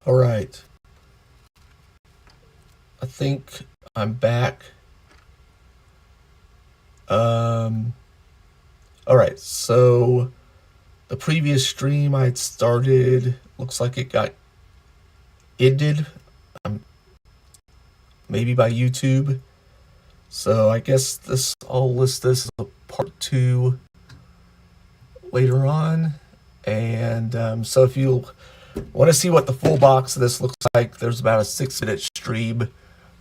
All right. I think I'm back. Um, all right. So the previous stream I'd started looks like it got ended, um, maybe by YouTube. So I guess I'll list this as a part 2 later on. And so if you want to see what the full box of this looks like, there's about a 6-minute stream.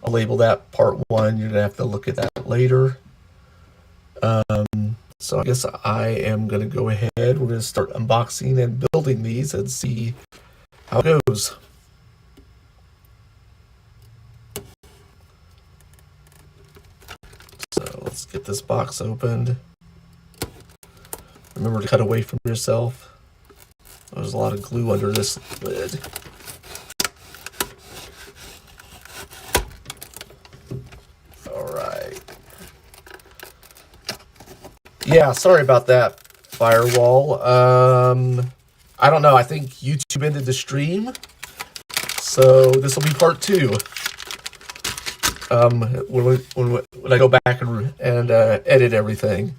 I'll label that part 1. You're gonna have to look at that later. So I guess I am gonna go ahead. We're gonna start unboxing and building these and see how it goes. So let's get this box opened. Remember to cut away from yourself. There's a lot of glue under this lid. Alright. Yeah, sorry about that, Firewall. I don't know. I think YouTube ended the stream. So this will be part 2. When I go back and edit everything.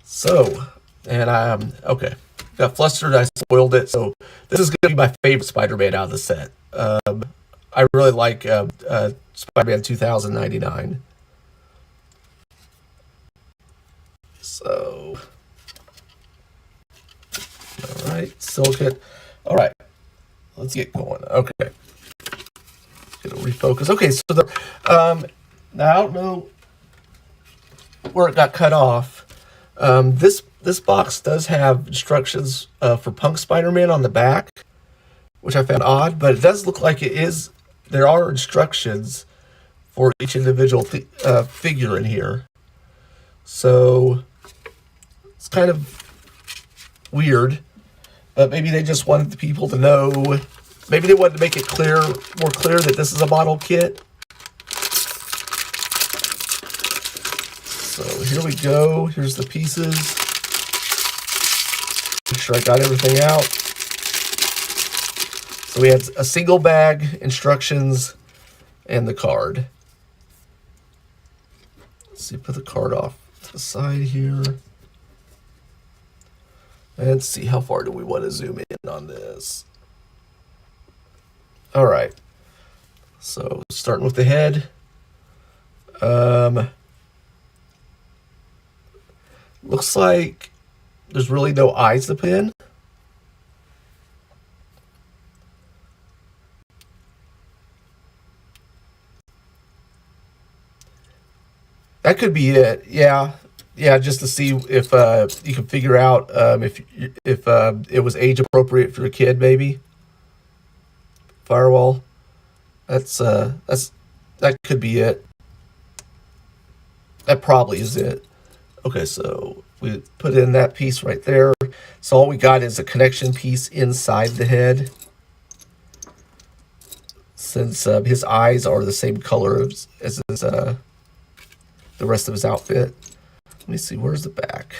So, and okay. Got flustered, I spoiled it. So this is going to be my favorite Spider-Man out of the set. I really like Spider-Man 2099. So, all right, silicate. All right, let's get going. Okay, get a refocus. Okay, so now I don't know where it got cut off. This box does have instructions for Punk Spider-Man on the back, which I found odd, but it does look like it is. There are instructions for each individual figure in here, so it's kind of weird. But maybe they just wanted the people to know. Maybe they wanted to make it more clear that this is a model kit. So here we go. Here's the pieces. Make sure I got everything out. So we had a single bag, instructions, and the card. Let's see, put the card off to the side here. And let's see, how far do we want to zoom in on this? All right. So starting with the head. Looks like there's really no eyes to put in. That could be it. Yeah, just to see if you can figure out if it was age appropriate for a kid, maybe. Firewall. That could be it. That probably is it. Okay, so we put in that piece right there. So all we got is a connection piece inside the head. Since his eyes are the same color as his, the rest of his outfit. Let me see, where's the back?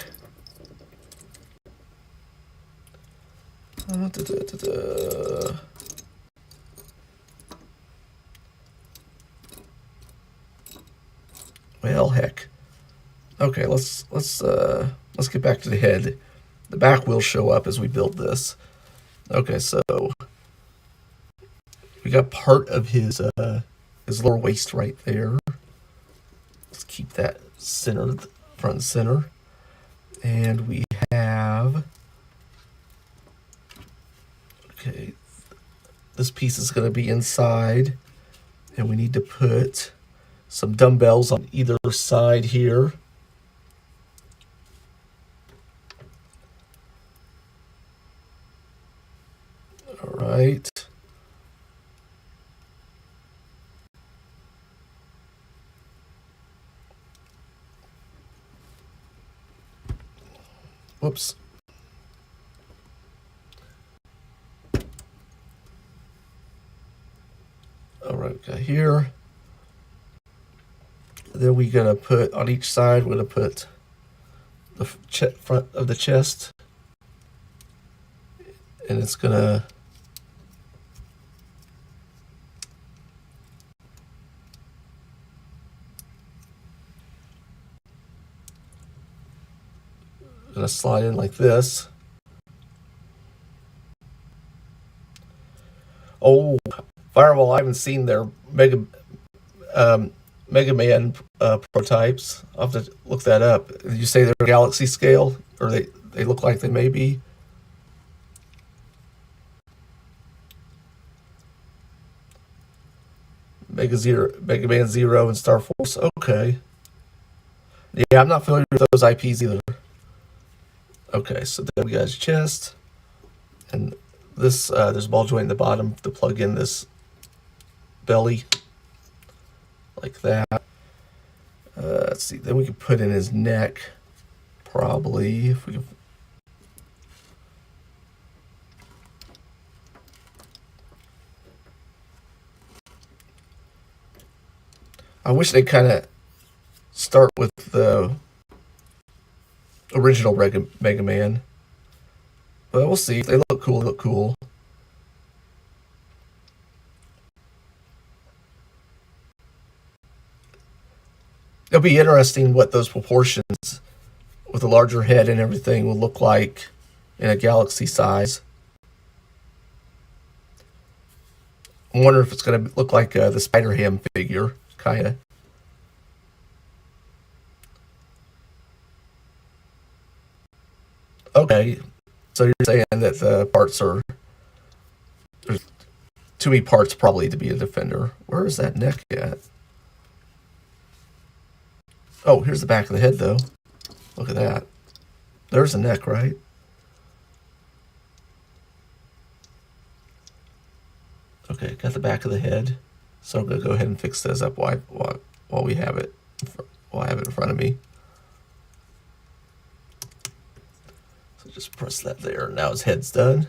Well, heck. Okay, let's get back to the head. The back will show up as we build this. Okay, so we got part of his lower waist right there. Let's keep that centered, front and center. And we have, okay, this piece is going to be inside, and we need to put some dumbbells on either side here. All right. Whoops. All right, got here. Then we're gonna put on each side. We're gonna put the front of the chest, and it's gonna gonna slide in like this. Oh, Firewall, I haven't seen their Mega Man prototypes. I'll have to look that up. Did you say they're galaxy scale, or they look like they may be? Mega Man Zero, and Star Force. Okay. Yeah, I'm not familiar with those IPs either. Okay, so then we got his chest, and this there's a ball joint in the bottom to plug in this belly, like that. Let's see. Then we can put in his neck, probably, if we can. I wish they kind of start with the original Mega Man. But we'll see. If they look cool, they look cool. It'll be interesting what those proportions with a larger head and everything will look like in a galaxy size. I wonder if it's going to look like the Spider-Ham figure, kind of. Okay, so you're saying that the parts are... There's too many parts probably to be a defender. Where is that neck at? Oh, here's the back of the head, though. Look at that. There's the neck, right? Okay, got the back of the head. So I'm going to go ahead and fix this up while we have it. While I have it in front of me. So just press that there. Now his head's done.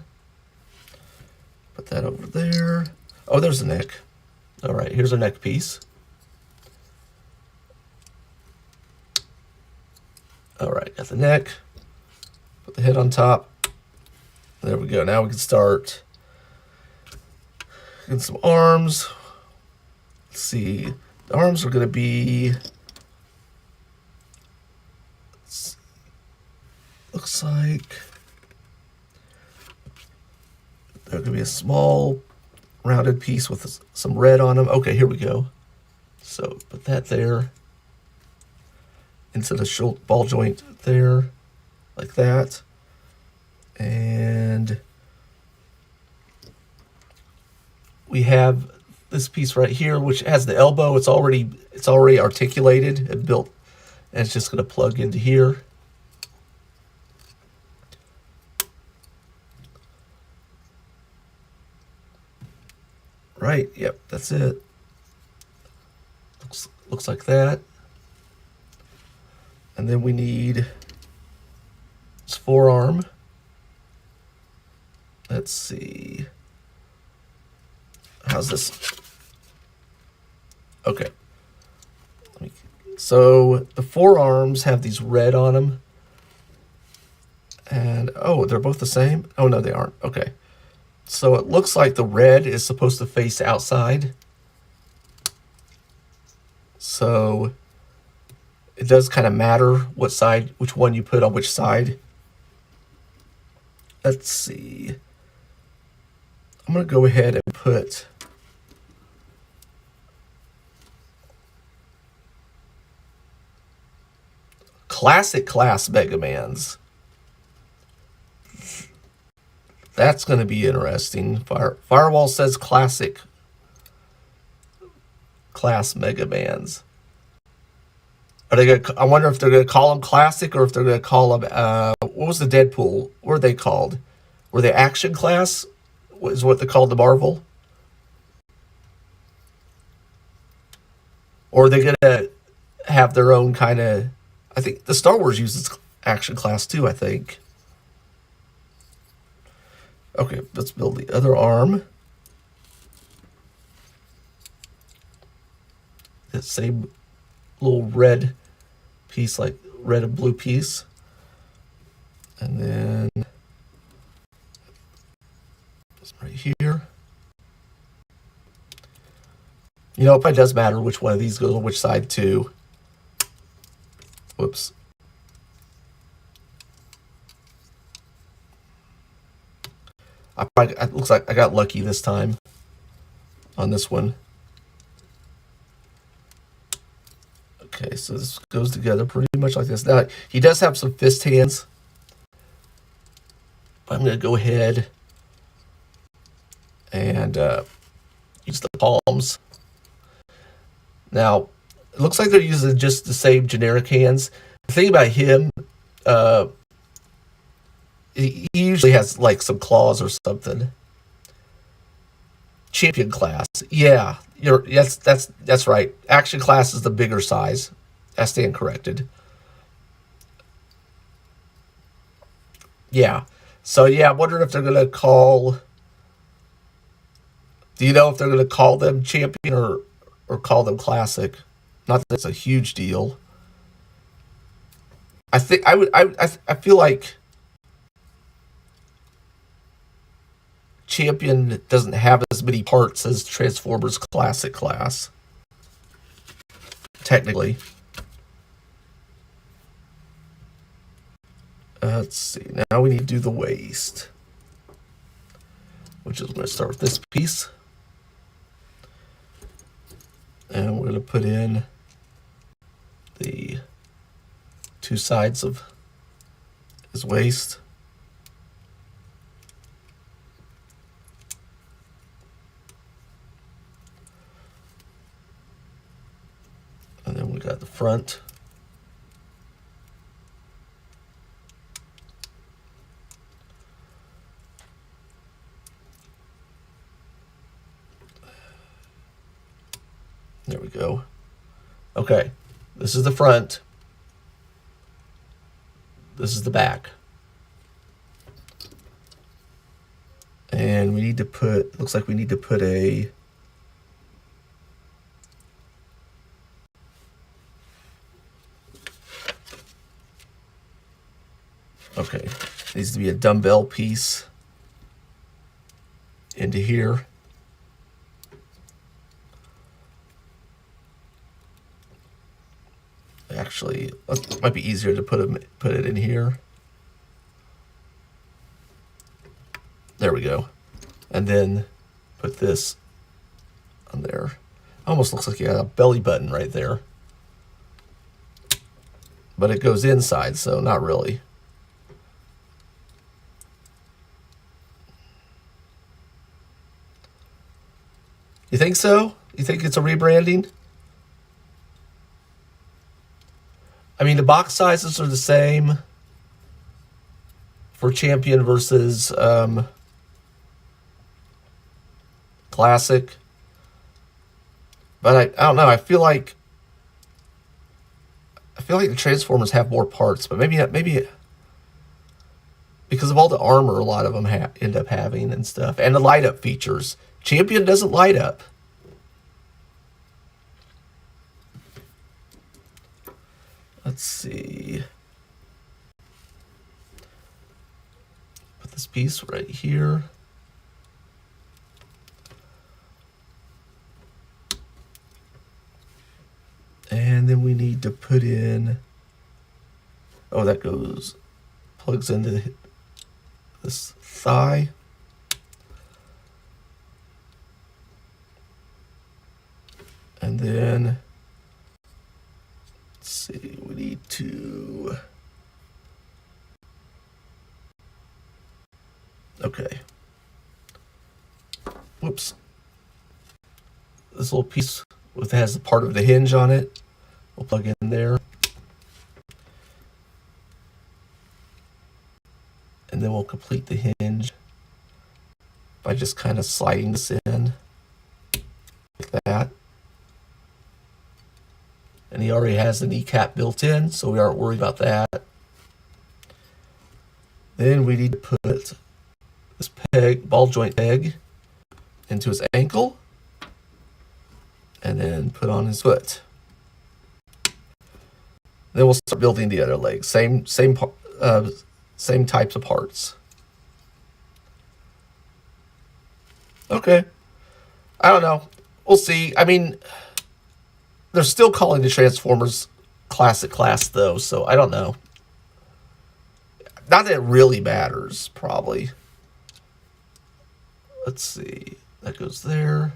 Put that over there. Oh, there's the neck. All right, here's our neck piece. All right, got the neck. Put the head on top. There we go. Now we can start getting some arms. Let's see. The arms are going to be... Looks like they're going to be a small rounded piece with some red on them. Okay, here we go. So put that there. Into the ball joint there, like that. And we have this piece right here, which has the elbow. It's already articulated and built, and it's just going to plug into here. Right, yep, that's it. Looks like that. And then we need his forearm. Let's see. How's this? Okay. So the forearms have these red on them. And, oh, they're both the same? Oh, no, they aren't. Okay. So it looks like the red is supposed to face outside. So it does kind of matter which one you put on which side. Let's see. I'm going to go ahead and put classic class Mega Mans. That's going to be interesting. Firewall says classic class Mega Mans. Are they gonna? I wonder if they're gonna call them classic or if they're gonna call them. What was the Deadpool? What were they called? Were they action class? Is what they called the Marvel? Or are they gonna have their own kind of? I think the Star Wars uses action class too. I think. Okay, let's build the other arm. That same little red piece, like red and blue piece. And then it's right here. You know, it probably does matter which one of these goes on which side too. Whoops. It looks like I got lucky this time on this one. Okay, so this goes together pretty much like this. Now, he does have some fist hands. I'm going to go ahead and use the palms. Now, it looks like they're using just the same generic hands. The thing about him, he usually has like some claws or something. Champion class, yeah, that's right. Action class is the bigger size. I stand corrected. Yeah. So yeah, I'm wondering if they're gonna call. Do you know if they're gonna call them champion or call them classic? Not that it's a huge deal. I think I would. I feel like Champion doesn't have as many parts as Transformers Classic class. Technically. Let's see. Now we need to do the waist. Which is going to start with this piece. And we're going to put in the two sides of his waist. And then we got the front. There we go. Okay, this is the front. This is the back. And we need to put, looks like we need to put a okay, needs to be a dumbbell piece into here. Actually, it might be easier to put it in here. There we go. And then put this on there. Almost looks like you got a belly button right there. But it goes inside, so not really. You think so? You think it's a rebranding? I mean, the box sizes are the same for Champion versus Classic. But I don't know. I feel like the Transformers have more parts, but maybe because of all the armor a lot of them end up having and stuff, and the light up features. Champion doesn't light up. Let's see. Put this piece right here. And then we need to put in, oh, that plugs into this thigh. And then, let's see, we need to, okay. Whoops. This little piece has a part of the hinge on it. We'll plug in there. And then we'll complete the hinge by just kind of sliding this in like that. And he already has the kneecap built in, so we aren't worried about that. Then we need to put this ball joint peg into his ankle. And then put on his foot. Then we'll start building the other leg. Same types of parts. Okay. I don't know. We'll see. I mean, they're still calling the Transformers Classic class, though, so I don't know. Not that it really matters, probably. let's see. That goes there.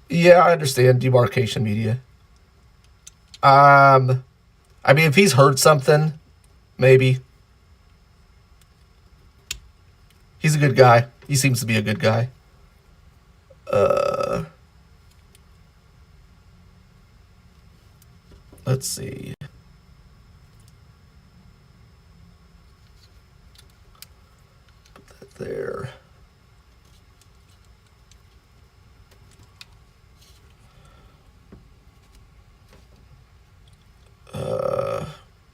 Yeah, I understand demarcation media. I mean, if he's heard something, maybe. He's a good guy. He seems to be a good guy. Let's see. Put that there.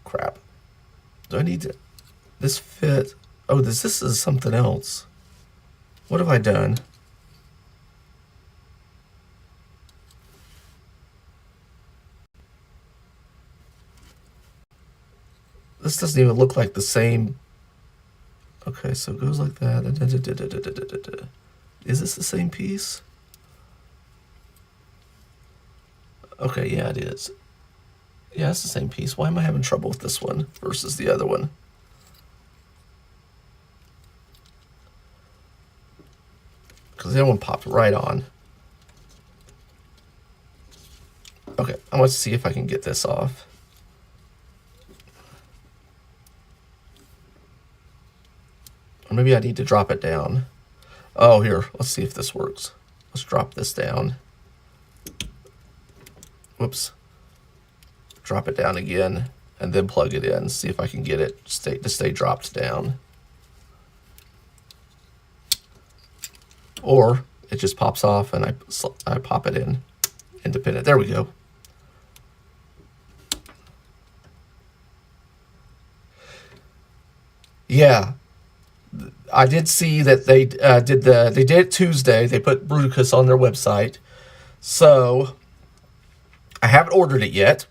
Crap. Do I need to... This fit... Oh, this is something else. What have I done? This doesn't even look like the same. Okay, so it goes like that. Is this the same piece? Okay, yeah, it is. Yeah, it's the same piece. Why am I having trouble with this one versus the other one? Because the other one popped right on. Okay, I want to see if I can get this off. Or maybe I need to drop it down. Oh, here, let's see if this works. Let's drop this down. Whoops. Drop it down again, and then plug it in. See if I can get it to stay dropped down. Or it just pops off and I pop it in independent. There we go. Yeah, I did see that they did it Tuesday. They put Blokees on their website, so I haven't ordered it yet,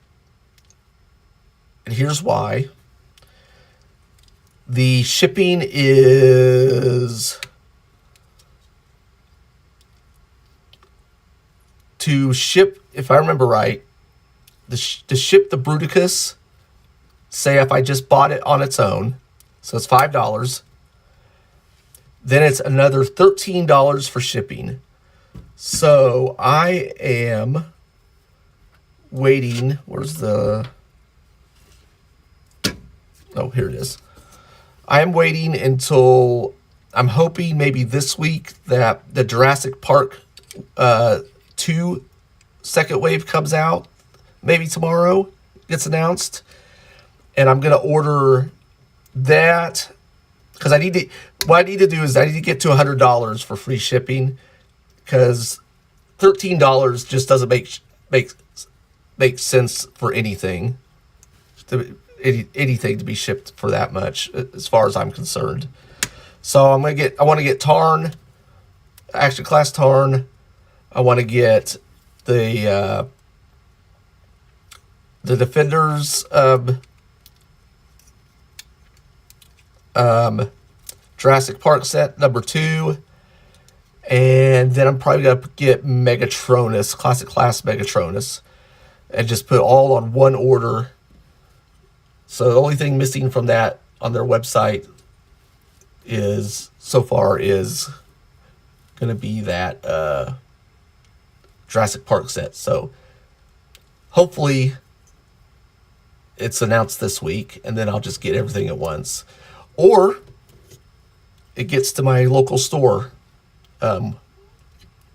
and here's why. The shipping is to ship, if I remember right, to ship the Blokees. Say if I just bought it on its own, so it's $5. Then it's another $13 for shipping. So I am waiting. Where's the... Oh, here it is. I am waiting until... I'm hoping maybe this week that the Jurassic Park 2 second wave comes out. Maybe tomorrow gets announced. And I'm going to order that... Because I need to, what I need to do is I need to get to $100 for free shipping, because $13 just doesn't make sense for anything, anything to be shipped for that much, as far as I'm concerned. So I want to get Tarn, Action Class Tarn. I want to get the Defenders Jurassic Park set number 2, and then I'm probably gonna get Megatronus, Classic Class Megatronus, and just put all on one order. So the only thing missing from that on their website is so far is gonna be that Jurassic Park set. So hopefully it's announced this week, and then I'll just get everything at once. Or it gets to my local store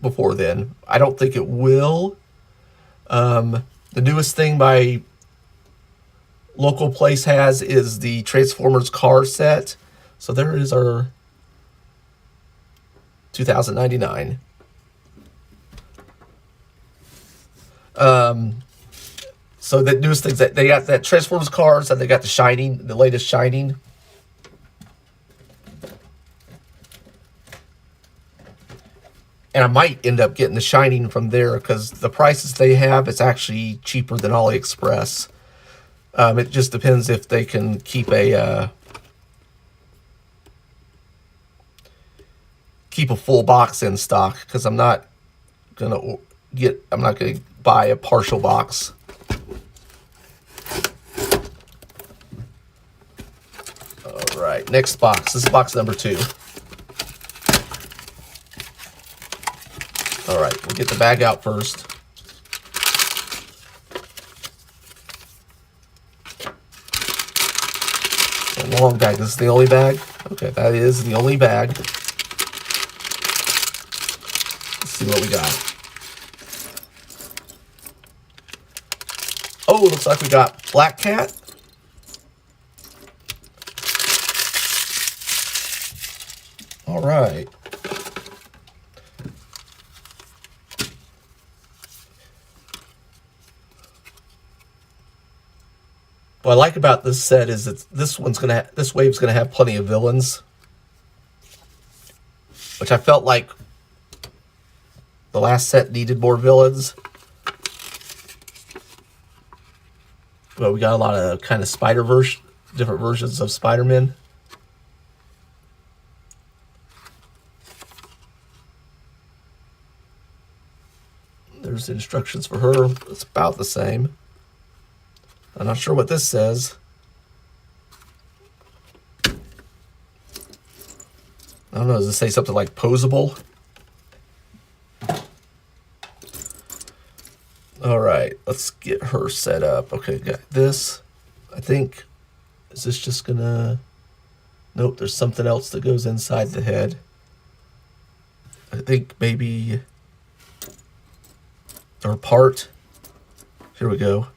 before then. I don't think it will. The newest thing my local place has is the Transformers car set. So there is our $2,099. So the newest things that they got, that Transformers cars, and they got the Shining, the latest Shining. And I might end up getting the Shining from there, because the prices they have, it's actually cheaper than AliExpress. It just depends if they can keep a full box in stock, because I'm not gonna I'm not going to buy a partial box. All right, next box. This is box number 2. All right, we'll get the bag out first. A long bag. This is the only bag? Okay, that is the only bag. Let's see what we got. Oh, looks like we got Black Cat. All right. What I like about this set is that this wave's gonna have plenty of villains, which I felt like the last set needed more villains. Well, we got a lot of kind of different versions of Spiderman. There's the instructions for her. It's about the same. I'm not sure what this says. I don't know. Does it say something like posable? All right, let's get her set up. Okay, got this. I think, is this just gonna... Nope, there's something else that goes inside the head. I think maybe... Or part. Here we go.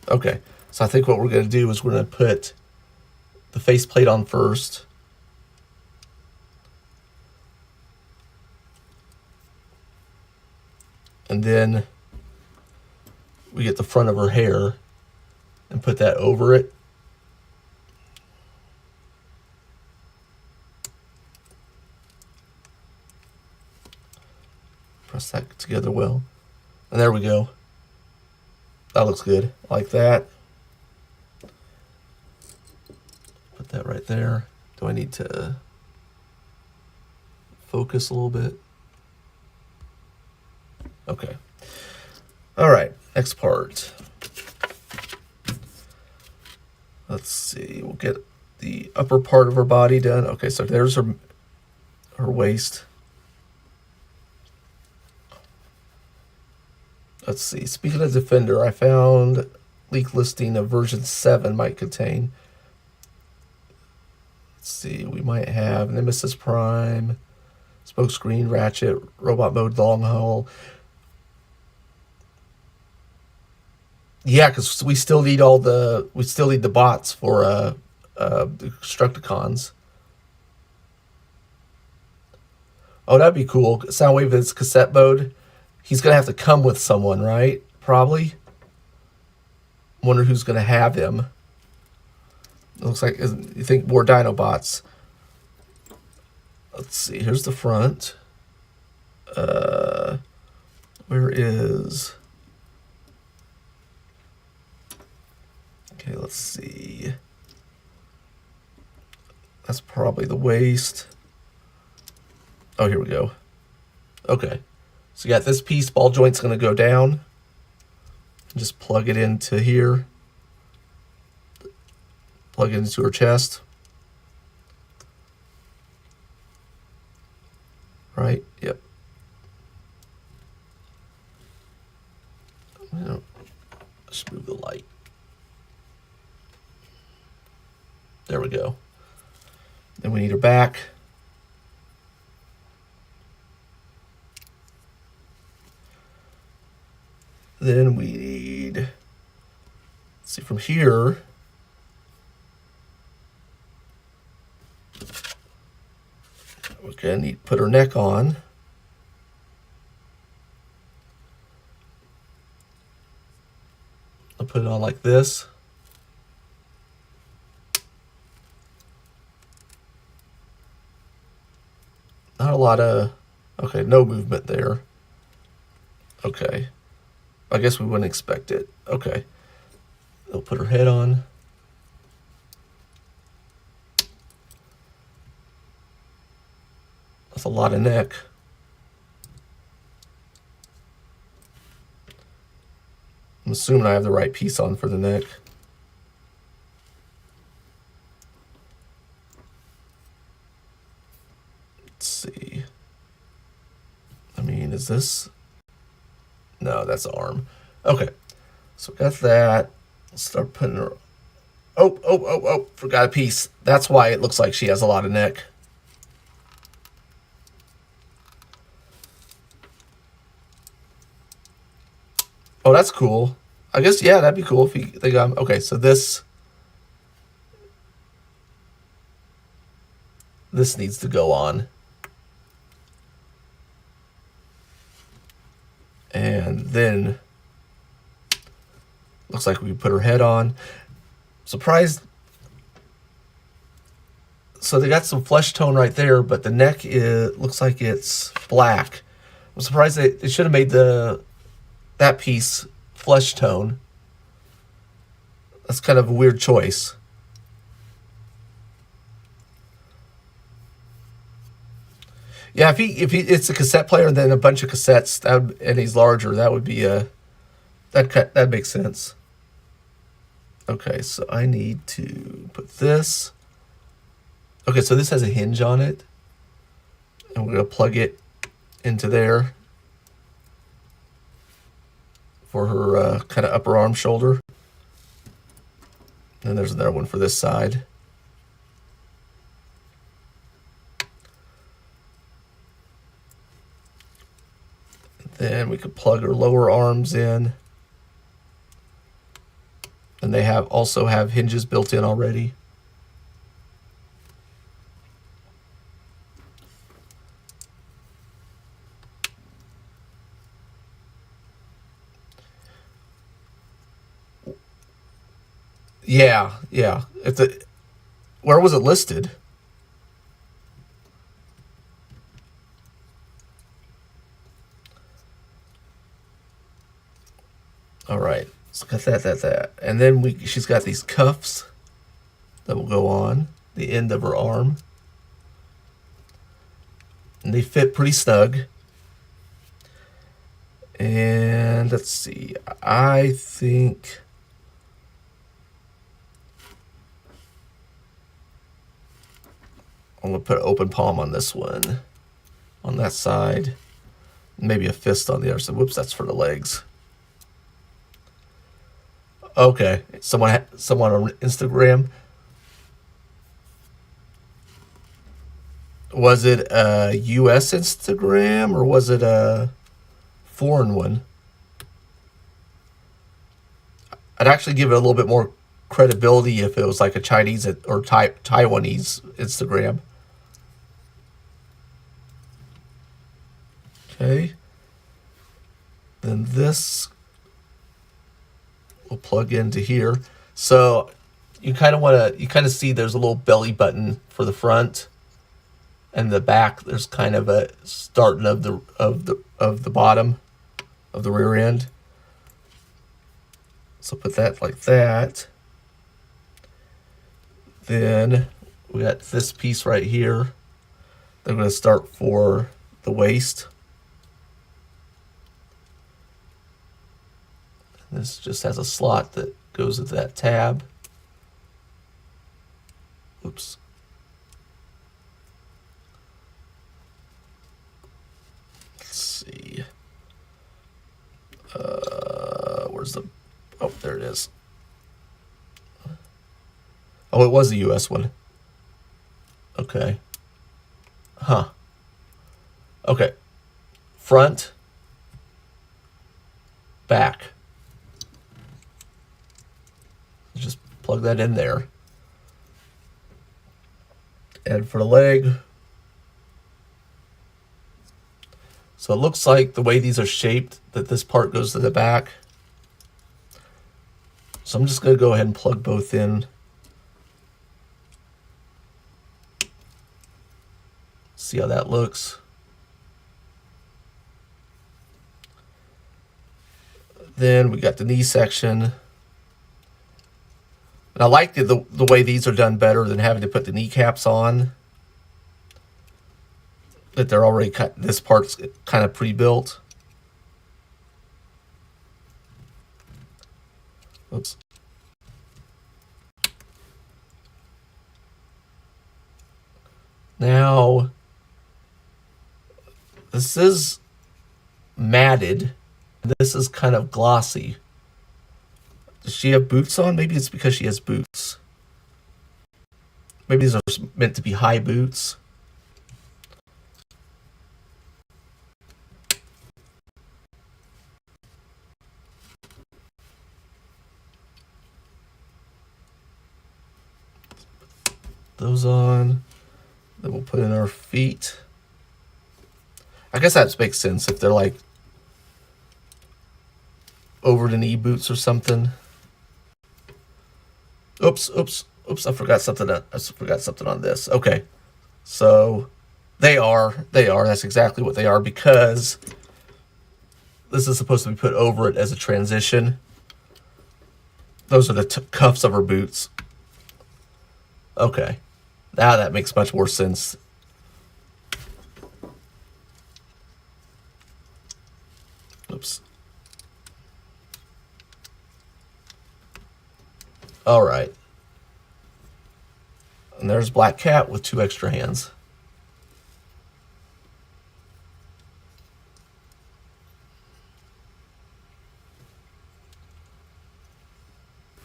Okay, so I think what we're gonna do is we're gonna put the faceplate on first. And then we get the front of her hair and put that over it. Press that together well. And there we go. That looks good. I like that. Put that right there. Do I need to focus a little bit? Okay. All right, next part. Let's see, we'll get the upper part of her body done. Okay, so there's her waist. Let's see, speaking of Defender, I found leak listing of version 7 might contain. Let's see, we might have Nemesis Prime, Smokescreen, Ratchet, Robot Mode, Long Haul. Yeah, because we still need the bots for the Constructicons. Oh, that'd be cool. Soundwave is cassette mode. He's gonna have to come with someone, right? Probably. Wonder who's gonna have him. It looks like, you think more Dinobots. Let's see. Here's the front. Where is? Okay, let's see. That's probably the waist. Oh, here we go. Okay. So you got this piece, ball joint's gonna go down. Just plug it into here. Plug it into her chest. Right, yep. Let's move the light. There we go. Then we need her back. Then we need, let's see, from here, we're gonna need to put her neck on. I'll put it on like this. Not a lot of, okay, no movement there. Okay. I guess we wouldn't expect it. Okay. They'll put her head on. That's a lot of neck. assuming I have the right piece on for the neck. Let's see. I mean, is this? No, that's the arm. Okay, so we got that. Let's start putting her. Oh, forgot a piece. That's why it looks like she has a lot of neck. Oh, that's cool. I guess, yeah, that'd be cool if they got... Okay, so this needs to go on. And then looks like we put her head on. Surprised. So they got some flesh tone right there, but the neck looks like it's black. I'm surprised they should have made that piece flesh tone. That's kind of a weird choice. Yeah, if it's a cassette player and then a bunch of cassettes, and he's larger, that would be that makes sense. Okay, so I need to put this. Okay, so this has a hinge on it, and we're gonna plug it into there for her kind of upper arm shoulder. And there's another one for this side. Then we could plug her lower arms in. And they also have hinges built in already. Yeah. Where was it listed? All right, so got that. And then she's got these cuffs that will go on the end of her arm. And they fit pretty snug. And let's see, I think I'm gonna put an open palm on this one, on that side. Maybe a fist on the other side. Whoops, that's for the legs. Okay, someone on Instagram. Was it a US Instagram or was it a foreign one? I'd actually give it a little bit more credibility if it was like a Chinese or Taiwanese Instagram. Okay. Then this will plug into here. So you kind of see there's a little belly button for the front, and the back there's kind of a starting of the bottom of the rear end. So put that like that. Then we got this piece right here. They're going to start for the waist. This just has a slot that goes with that tab. Oops. Let's see. Where's the... Oh, there it is. Oh, it was the US one. Okay. Huh. Okay. Front. Back. Just plug that in there. And for the leg, so it looks like the way these are shaped that this part goes to the back. So I'm just going to go ahead and plug both in. See how that looks. Then we got the knee section. And I like the way these are done better than having to put the kneecaps on. That they're already cut. This part's kind of pre-built. Oops. Now, this is matted. This is kind of glossy. Does she have boots on? Maybe it's because she has boots. Maybe these are meant to be high boots. Those on. Then we'll put in our feet. I guess that makes sense if they're like over the knee boots or something. Oops. I forgot something on this. Okay. So they are. That's exactly what they are, because this is supposed to be put over it as a transition. Those are the cuffs of her boots. Okay. Now that makes much more sense. Oops. All right. And there's Black Cat with 2 extra hands.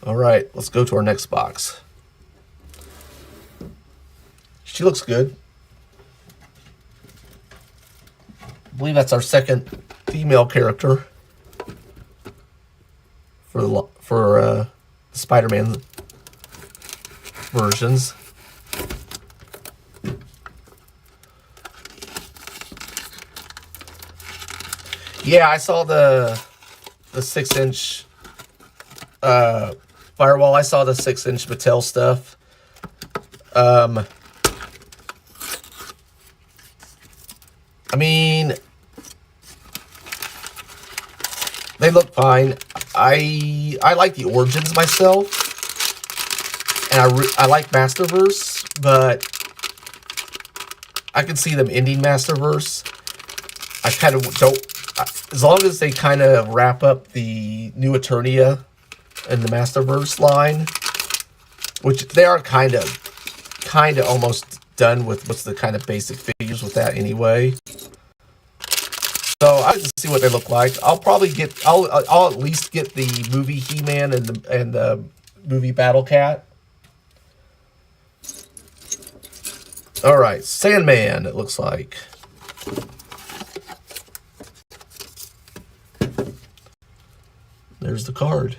All right, let's go to our next box. She looks good. I believe that's our second female character for the Spider-Man versions. Yeah, I saw the 6-inch firewall. I saw the 6-inch Mattel stuff. I mean, they look fine. I like the Origins myself, and I like Masterverse, but I can see them ending Masterverse. I kind of don't. As long as they kind of wrap up the new Eternia and the Masterverse line, which they are kind of almost done with what's the kind of basic figures with that anyway. So I like to see what they look like. I'll at least get the movie He-Man and the movie Battle Cat. All right, Sandman. It looks like. There's the card.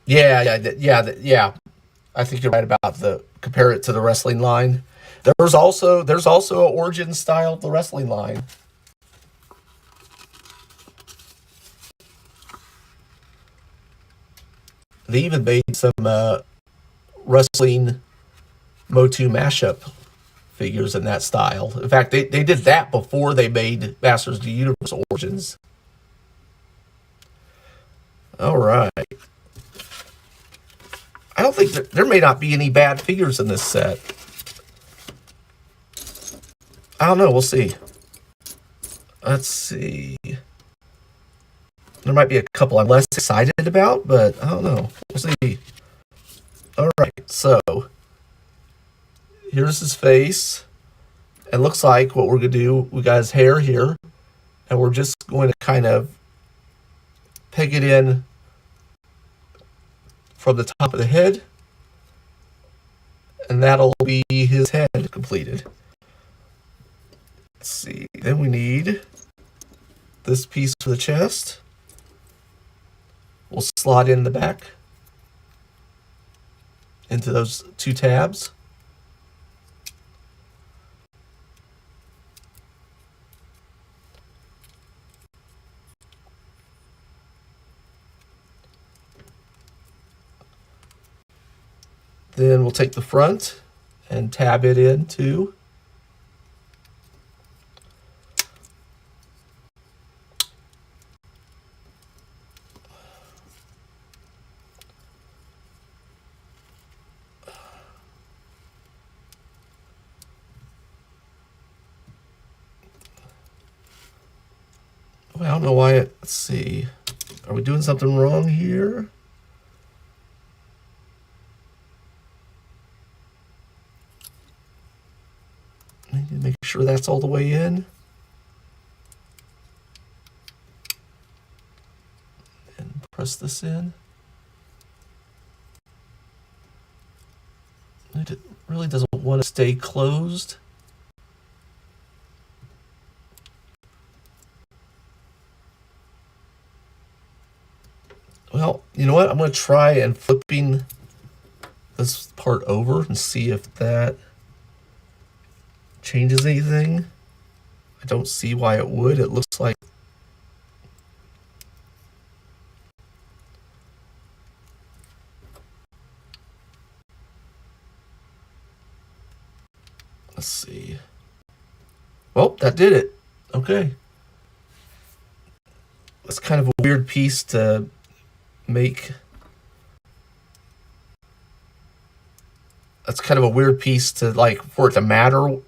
Yeah. I think you're right about compare it to the wrestling line. There's also an origin style of the wrestling line. They even made some wrestling Motu mashup figures in that style. In fact, they did that before they made Masters of the Universe Origins. All right. I don't think there may not be any bad figures in this set. I don't know. We'll see. Let's see. There might be a couple I'm less excited about, but I don't know. We'll see. All right. So here's his face. It looks like what we're going to do, we got his hair here, and we're just going to kind of peg it in from the top of the head, and that'll be his head completed. Let's see. Then we need this piece for the chest. We'll slot in the back into those 2 tabs. Then we'll take the front and tab it in too. Well, I don't know why it, let's see. Are we doing something wrong here? I need to make sure that's all the way in. And press this in. It really doesn't want to stay closed. Well, you know what? I'm going to try and flipping this part over and see if that changes anything. I don't see why it would. It looks like let's see. Well, that did it. Okay. It's kind of a weird piece to make. That's kind of a weird piece to, like, for it to matter. Let's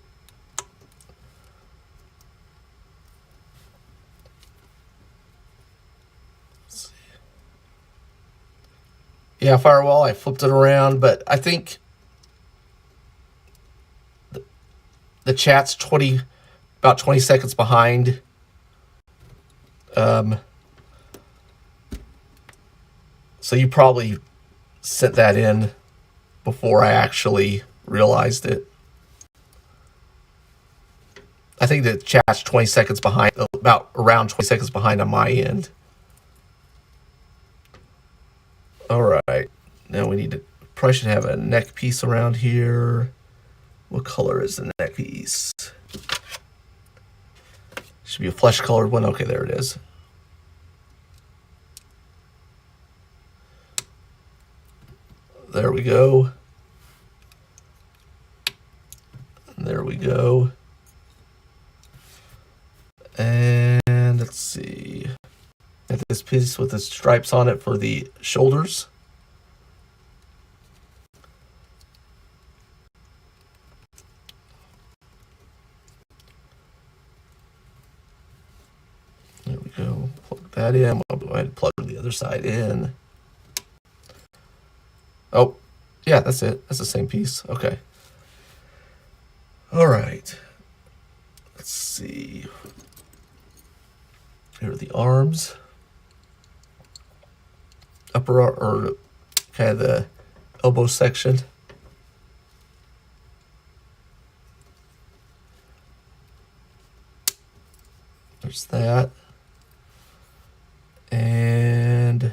see. Yeah, firewall, I flipped it around, but I think the chat's about 20 seconds behind. So you probably sent that in before I actually realized it. I think the chat's 20 seconds behind, about around 20 seconds behind on my end. All right, now we need to, probably should have a neck piece around here. What color is the neck piece? Should be a flesh colored one. Okay, there it is. There we go. There we go. And let's see. Got this piece with the stripes on it for the shoulders. There we go. Plug that in. I'll go ahead and plug the other side in. Oh, yeah, that's it. That's the same piece. Okay. All right. Let's see. Here are the arms. Upper or kind of the elbow section. There's that. And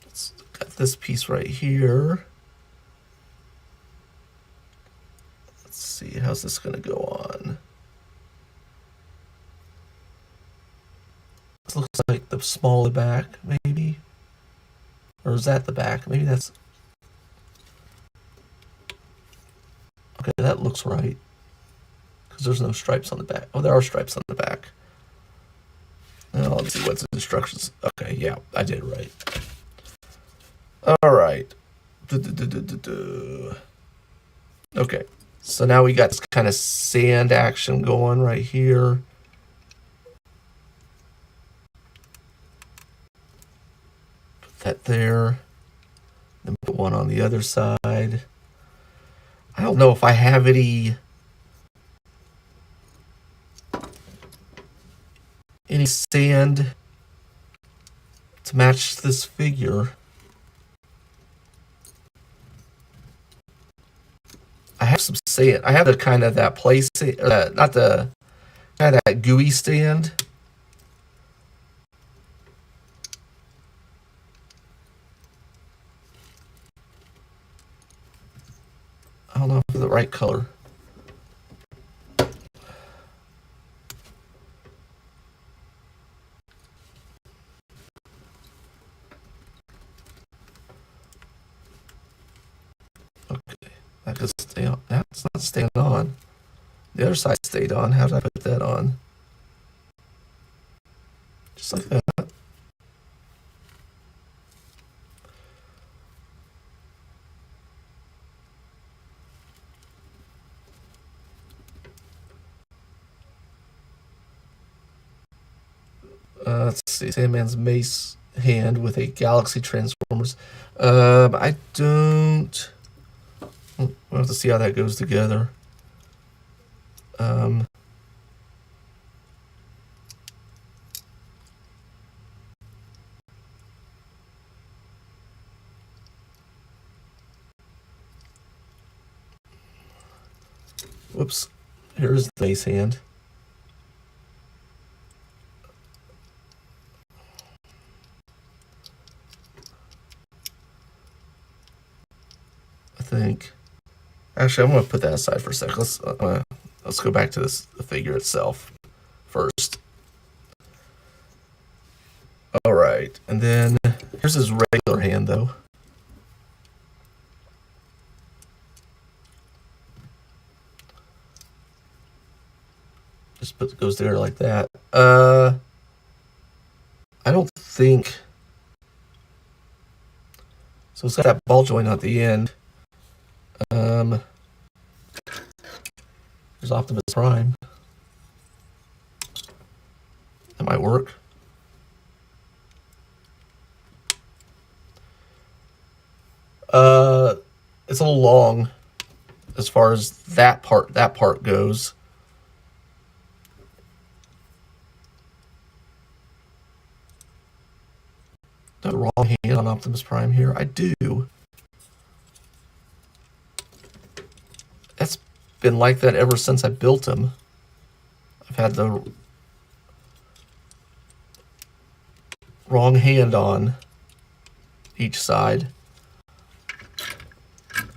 let's got this piece right here. Let's see, how's this gonna go on? This looks like the small of the back, maybe. Or is that the back? Maybe that's okay, that looks right. Because there's no stripes on the back. Oh, there are stripes on the back. Now let's see what's the instructions. Okay, yeah, I did it right. All right. Okay, so now we got this kind of sand action going right here. Put that there. Then put one on the other side. I don't know if I have any sand to match this figure. I have some sand. I have the kind of that play sand, not the kind of that gooey sand. I don't know if it's the right color. Okay, that could stay on. That's not staying on. The other side stayed on. How did I put that on? Just like that. Let's see, Sandman's mace hand with a Galaxy Transformers. I don't. We'll have to see how that goes together. Whoops. Here's the mace hand. I think. Actually, I'm going to put that aside for a sec. Let's go back to the figure itself first. All right, and then here's his regular hand, though. Just goes there like that. I don't think. So it's got that ball joint at the end. There's Optimus Prime. That might work. It's a little long as far as that part goes. The wrong hand on Optimus Prime here. I do. That's been like that ever since I built him. I've had the wrong hand on each side.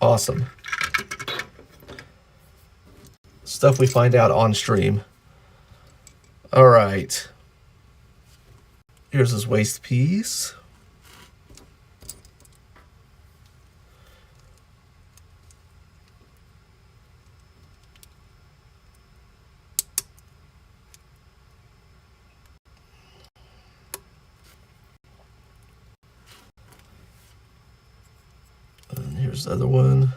Awesome. Stuff we find out on stream. All right. Here's his waist piece. And here's the other one.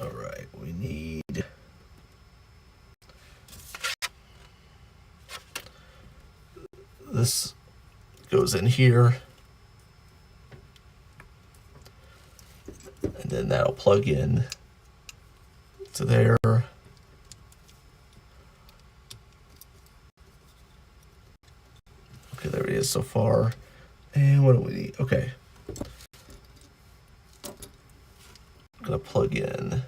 All right, we need this goes in here. And then that'll plug in to there. Okay, there he is so far. And what do we need? Okay. I'm gonna plug in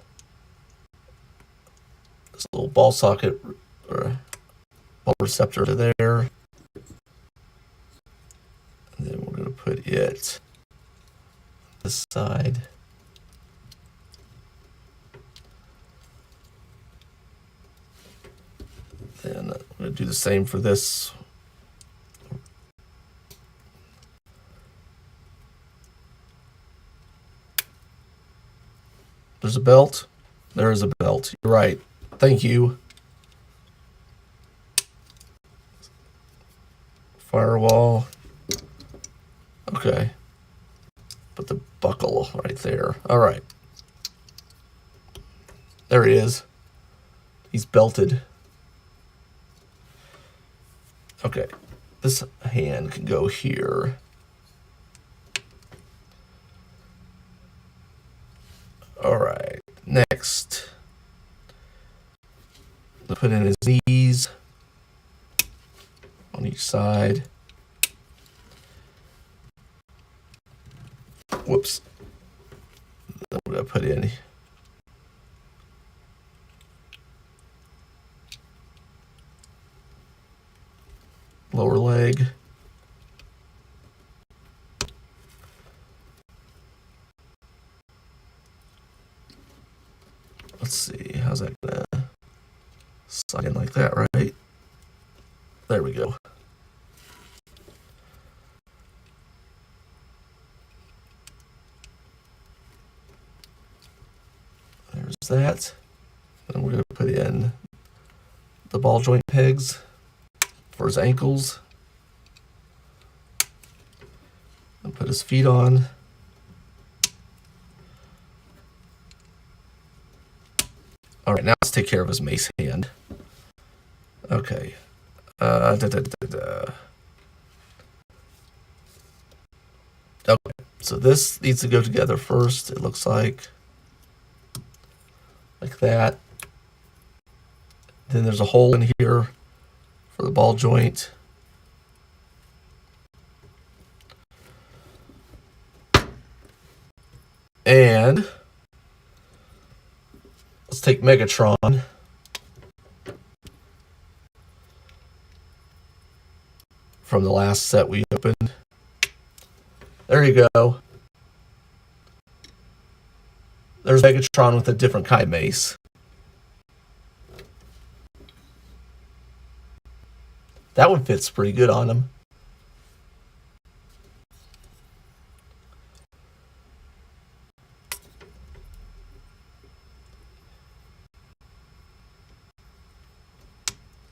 this little ball socket or ball receptor to there. And then we're gonna put it this side. Then I'm gonna do the same for this. There's a belt. There is a belt. You're right. Thank you. Firewall. Okay. Put the buckle right there. All right. There he is. He's belted. Okay. This hand can go here. All right. Next. Put in his knees on each side. Whoops. Then we're going to put in lower leg. Let's see, how's that gonna slide in like that, right? There we go. There's that. And we're gonna put in the ball joint pegs for his ankles. And put his feet on. All right, now let's take care of his mace hand. Okay. Okay, so this needs to go together first, it looks like that. Then there's a hole in here for the ball joint. And let's take Megatron. From the last set we opened. There you go. There's Megatron with a different kind of mace. That one fits pretty good on him.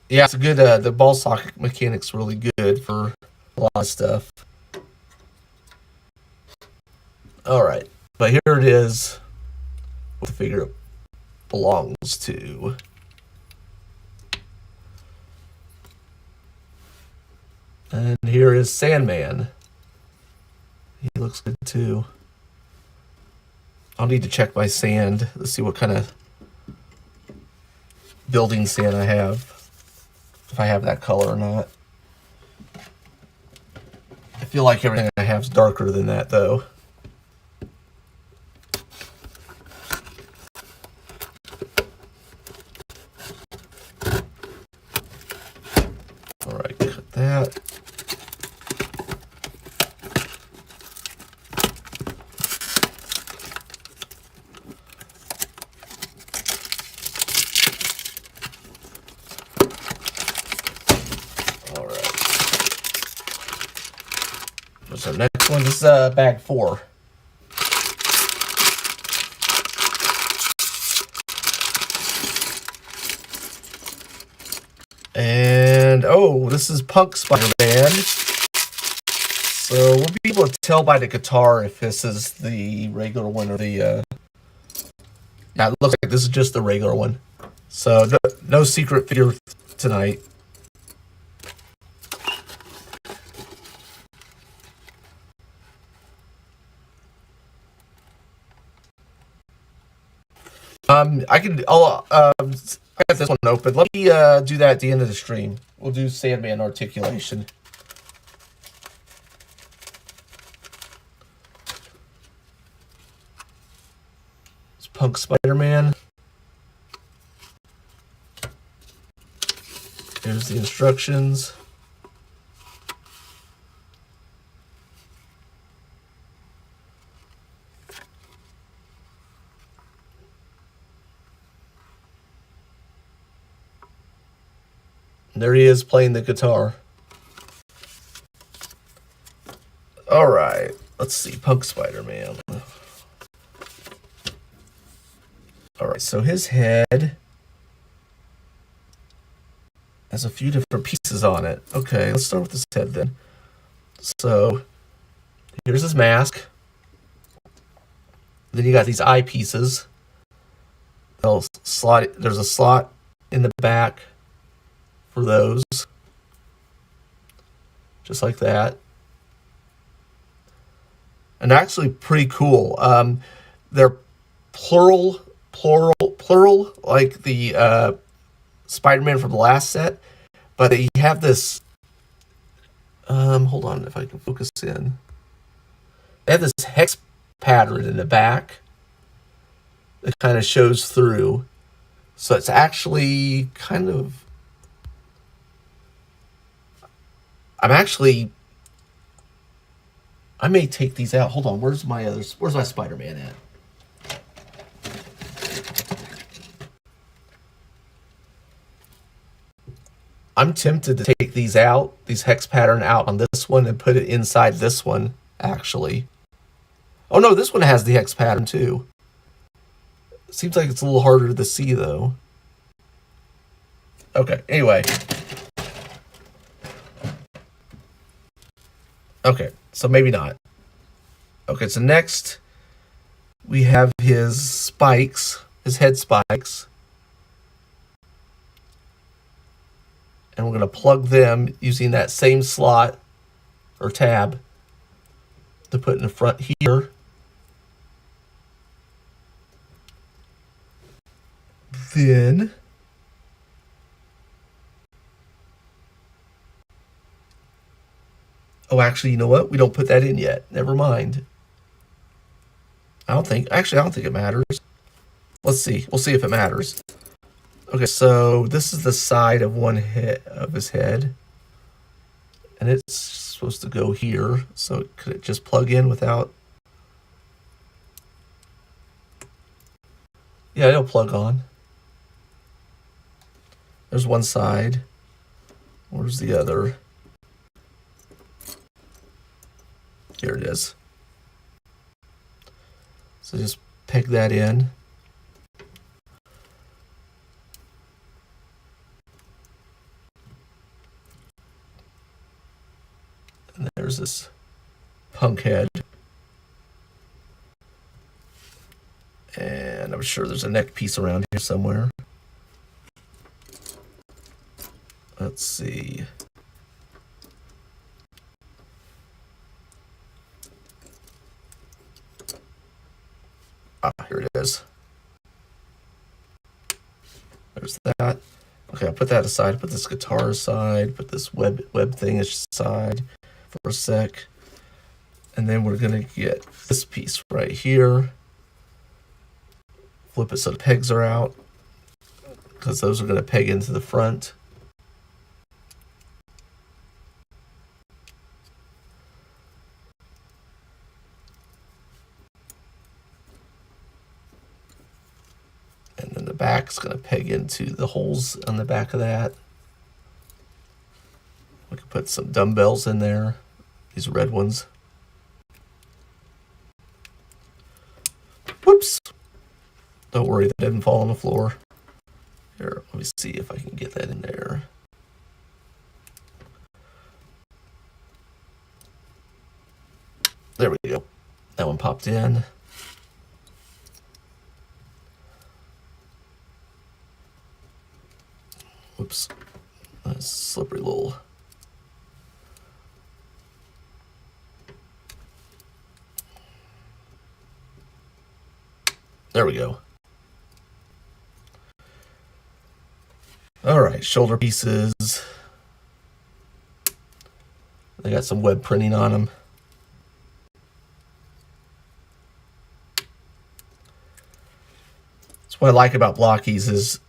Yeah, it's a good, the ball socket mechanic's really good for a lot of stuff. Alright, but here it is, what the figure belongs to. And here is Sandman. He looks good too. I'll need to check my sand to see what kind of building sand I have. If I have that color or not. I feel like everything I have is darker than that though. Alright, cut that. So next one is bag 4. And oh, this is Punk Spider-Man. So we'll be able to tell by the guitar if this is the regular one or the yeah, it looks like this is just the regular one. So no secret figure tonight. I got this one open. Let me do that at the end of the stream. We'll do Sandman articulation. It's Punk Spider-Man. Here's the instructions. There he is playing the guitar. All right, let's see, Punk Spider-Man. All right, so his head has a few different pieces on it. Okay, let's start with his head then. So here's his mask. Then you got these eye pieces. They'll slide. There's a slot in the back for those, just like that. And actually pretty cool. They're plural, like the Spider-Man from the last set, but they have this, hold on if I can focus in. They have this hex pattern in the back that kind of shows through. So it's actually kind of, I may take these out. Hold on, where's my Spider-Man at? I'm tempted to take these out, these hex pattern out on this one and put it inside this one, actually. Oh no, this one has the hex pattern too. Seems like it's a little harder to see though. Okay, anyway. Okay, so maybe not. Okay, so next we have his spikes, his head spikes. and we're going to plug them using that same slot or tab to put in the front here. Then oh, actually, you know what? We don't put that in yet. Never mind. I don't think it matters. Let's see. We'll see if it matters. Okay, so this is the side of one head of his head. And it's supposed to go here. So could it just plug in without? Yeah, it'll plug on. There's one side. Where's the other? Here it is. So just peg that in. And there's this punk head. And I'm sure there's a neck piece around here somewhere. Let's see. Ah, here it is. There's that. Okay, I'll put that aside. Put this guitar aside. Put this web thing aside for a sec. And then we're gonna get this piece right here. Flip it so the pegs are out, because those are gonna peg into the front. And then the back's gonna peg into the holes on the back of that. We can put some dumbbells in there, these red ones. Whoops. Don't worry, that didn't fall on the floor. Here, let me see if I can get that in there. There we go. That one popped in. Whoops. That's slippery little. There we go. All right, shoulder pieces. They got some web printing on them. That's what I like about Blokees is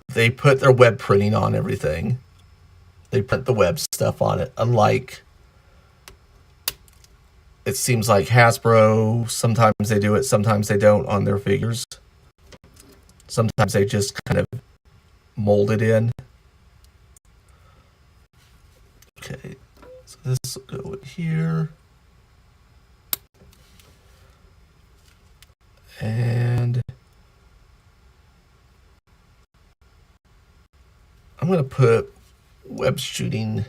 they put their web printing on everything. They print the web stuff on it. Unlike, it seems like Hasbro, sometimes they do it, sometimes they don't on their figures. Sometimes they just kind of mold it in. Okay, so this will go in here. And I'm going to put web shooting.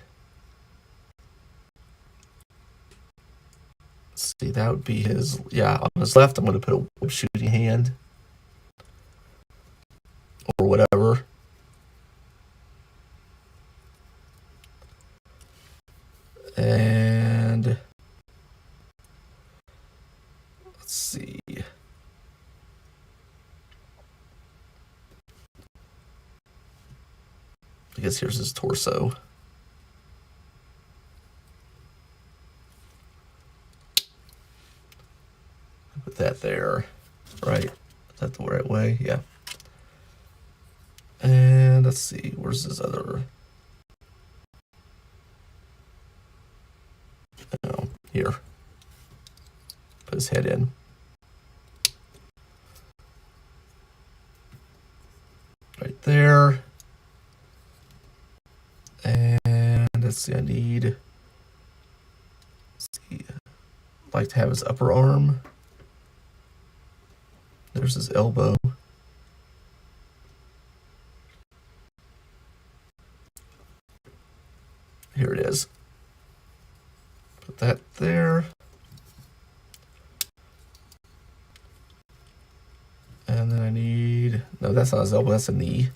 Let's see, that would be his, yeah, on his left, I'm going to put a web shooting hand or whatever. And let's see. I guess here's his torso. Put that there, right? Is that the right way? Yeah. And let's see, where's his other? Oh, here. Put his head in. Right there. And let's see, I need, let's see, I'd like to have his upper arm. There's his elbow. Here it is. Put that there. And then I need, no, that's not his elbow, that's a knee.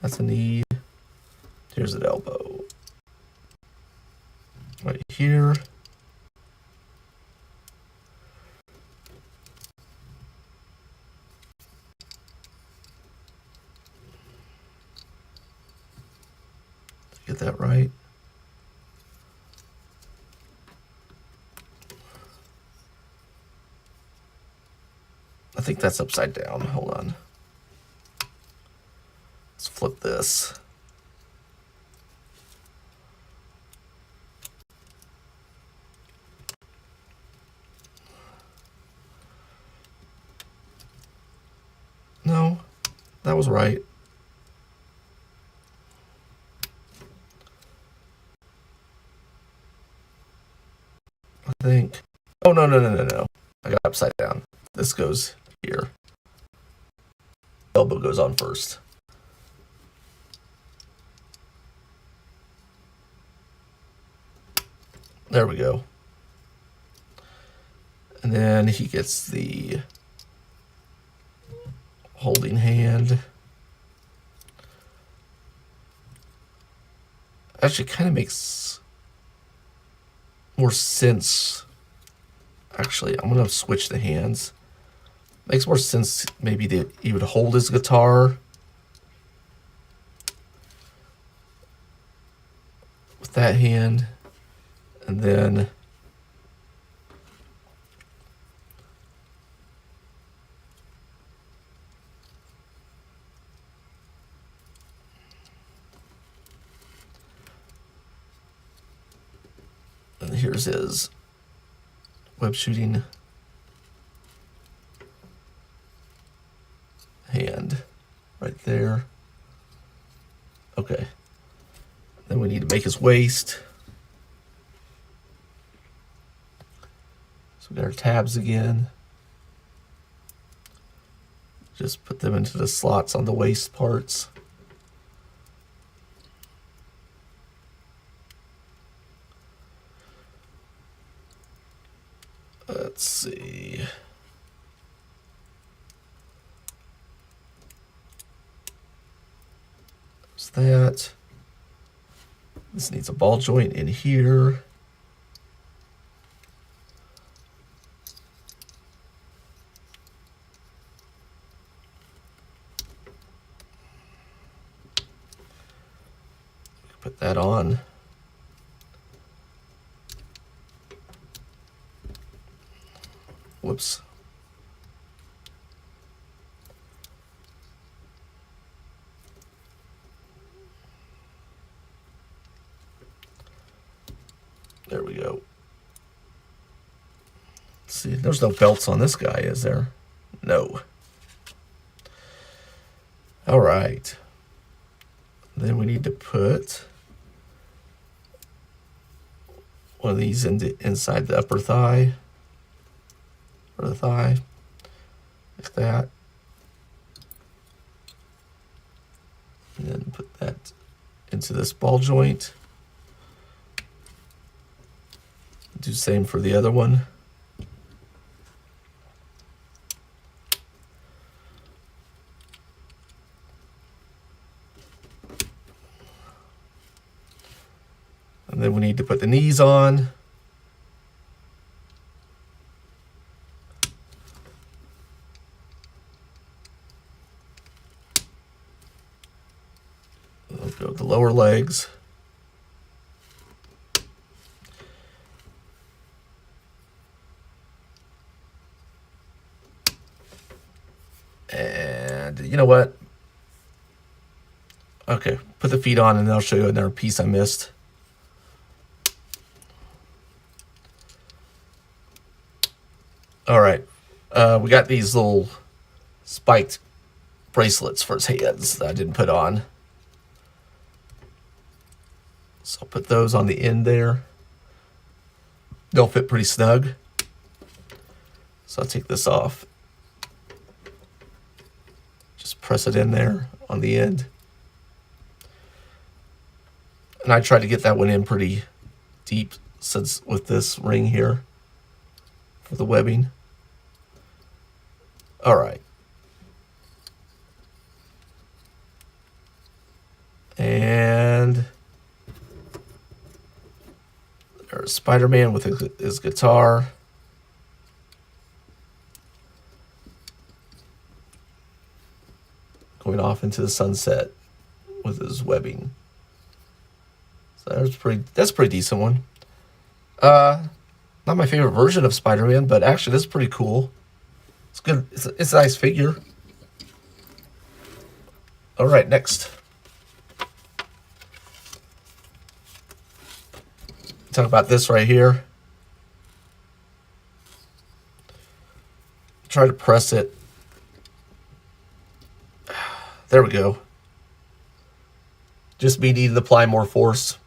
That's a knee. Here's an elbow. Right here. Get that right. I think that's upside down. Hold on. Let's flip this. No, that was right. I think. Oh, no. I got upside down. This goes here. Elbow goes on first. There we go. And then he gets the holding hand. Actually kind of makes more sense. Actually, I'm going to switch the hands. Makes more sense maybe that he would hold his guitar with that hand, and then here's his web shooting hand right there. Okay. Then we need to make his waist. So we got our tabs again. Just put them into the slots on the waist parts. Let's see. There's that. This needs a ball joint in here. Put that on. Whoops. There we go. Let's see, there's no belts on this guy, is there? No. All right. Then we need to put one of these inside the upper thigh. Or the thigh. Like that. And then put that into this ball joint. Do the same for the other one. And then we need to put the knees on. We'll go with the lower legs. And you know what? Okay, put the feet on and I'll show you another piece I missed. All right, we got these little spiked bracelets for his hands that I didn't put on. So I'll put those on the end there. They'll fit pretty snug. So I'll take this off. Just press it in there on the end. And I tried to get that one in pretty deep since with this ring here for the webbing. All right. And Spider-Man with his guitar. Going off into the sunset with his webbing. So that's a pretty decent one. Not my favorite version of Spider-Man, but actually this is pretty cool. It's good. It's a nice figure. All right, next. Talk about this right here. Try to press it. There we go. Just me needing to apply more force.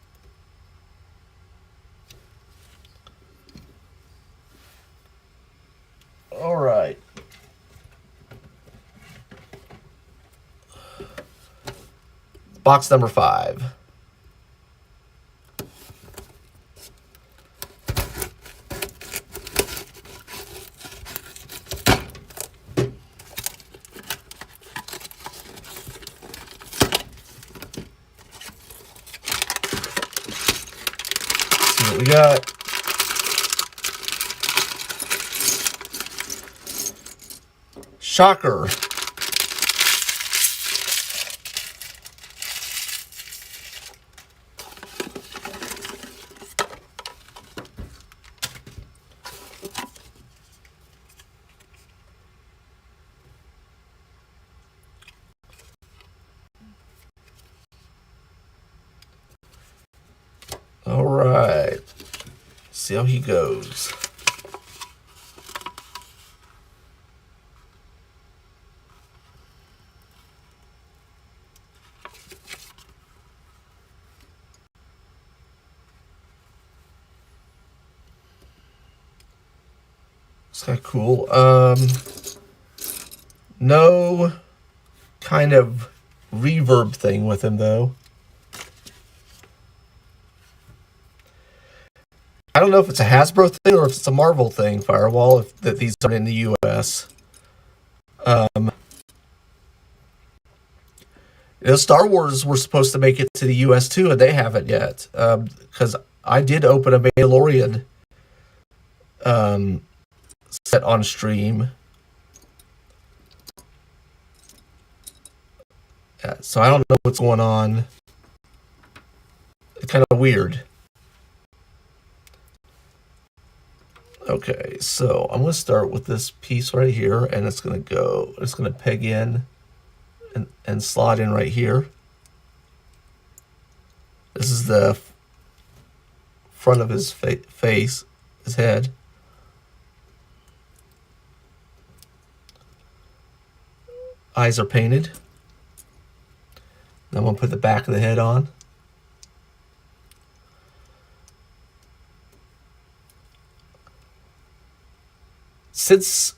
All right. Box number 5. See what we got. Shocker. All right. See how he goes. It's kind of cool. No kind of reverb thing with him, though. I don't know if it's a Hasbro thing or if it's a Marvel thing, Firewall, if that these are in the U.S. Star Wars were supposed to make it to the U.S. too, and they haven't yet. Because I did open a Mandalorian set on stream. Yeah, so I don't know what's going on. It's kind of weird. Okay, so I'm going to start with this piece right here, and it's going to peg in and slot in right here. This is the front of his face, his head. Eyes are painted. Then I'm going to put the back of the head on. Since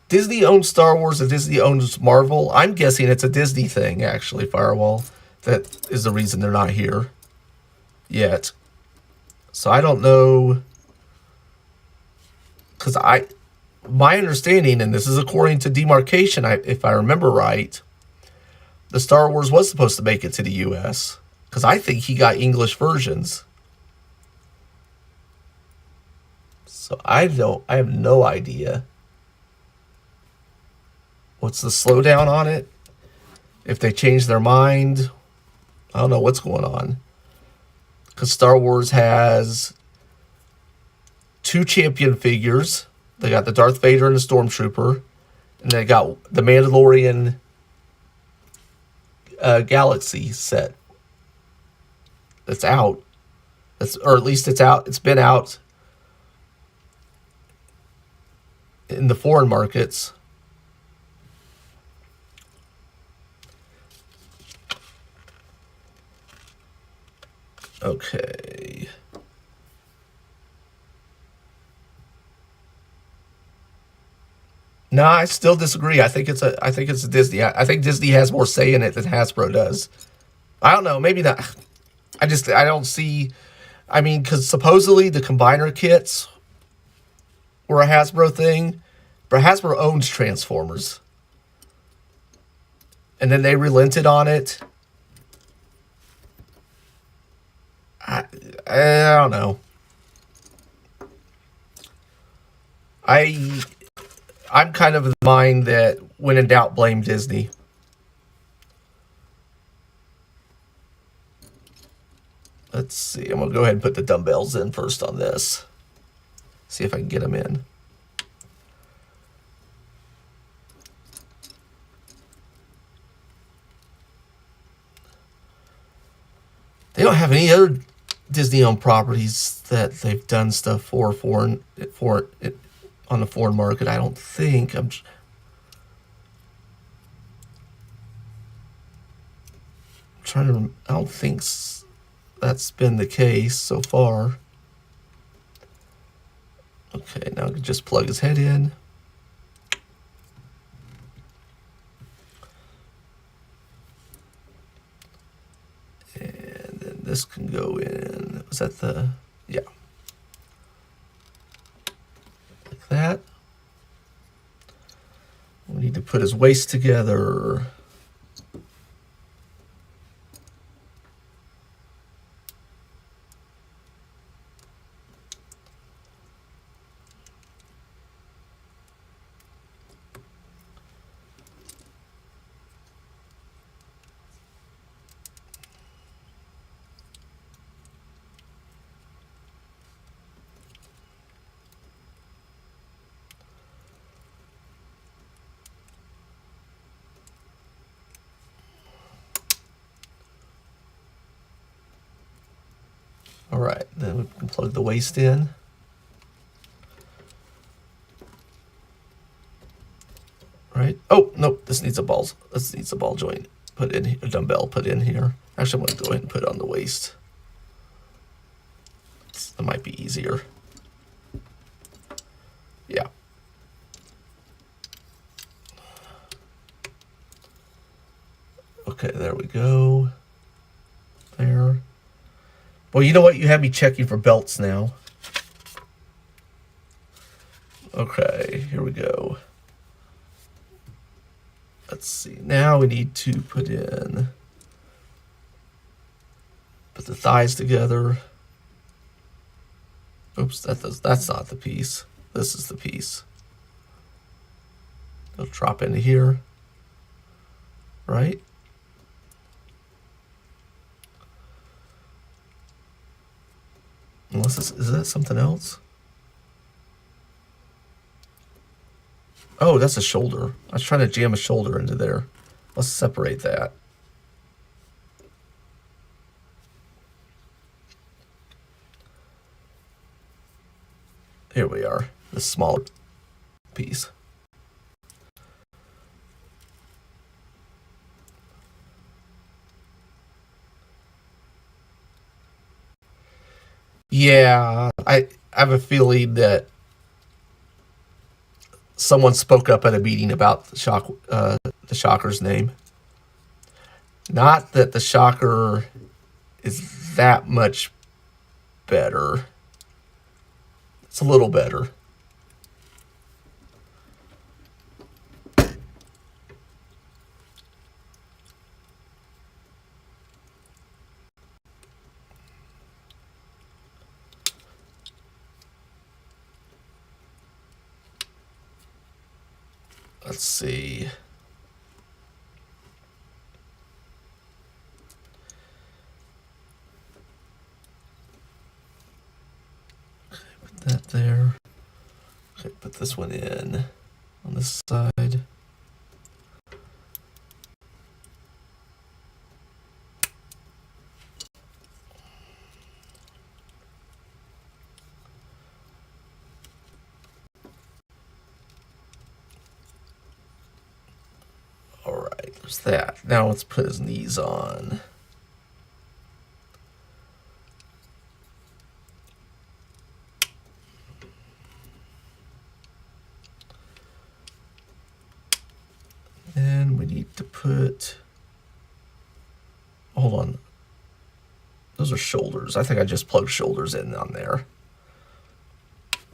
Disney owns Star Wars and Disney owns Marvel, I'm guessing it's a Disney thing, actually, Firewall. That is the reason they're not here yet. So I don't know. Because my understanding, and this is according to demarcation, if I remember right, the Star Wars was supposed to make it to the U.S. Because I think he got English versions. So I have no idea. What's the slowdown on it? If they change their mind, I don't know what's going on. Because Star Wars has 2 champion figures. They got the Darth Vader and the Stormtrooper. And they got the Mandalorian Galaxy set. That's out. Or at least it's out. It's been out in the foreign markets. Okay. No, I still disagree. I think it's a Disney. I think Disney has more say in it than Hasbro does. I don't know. Maybe not. I don't see. I mean, because supposedly the combiner kits were a Hasbro thing, but Hasbro owns Transformers. And then they relented on it. I don't know. I'm kind of the mind that when in doubt, blame Disney. Let's see. I'm going to go ahead and put the dumbbells in first on this. See if I can get them in. They don't have any other Disney-owned properties that they've done stuff for on the foreign market. I don't think. I'm trying to. I don't think that's been the case so far. Okay, now I can just plug his head in. And then this can go in. Was that the... Yeah. Like that. We need to put his waist together. All right, then we can plug the waist in. Right. Oh, nope, this needs a ball joint put in, a dumbbell put in here. Actually, I'm going to go ahead and put it on the waist. That might be easier. Yeah. Okay, there we go. There. Well, you know what? You have me checking for belts now. Okay, here we go. Let's see. Now we need to put the thighs together. Oops, that's not the piece. This is the piece. It'll drop into here. Right? Unless is that something else? Oh, that's a shoulder. I was trying to jam a shoulder into there. Let's separate that. Here we are, the smaller piece. Yeah, I have a feeling that someone spoke up at a meeting about the Shocker's name. Not that the Shocker is that much better. It's a little better. Let's see. Put that there. Okay, put this one in on this side. All right, there's that. Now let's put his knees on. Then we need to put, hold on. Those are shoulders. I think I just plugged shoulders in on there.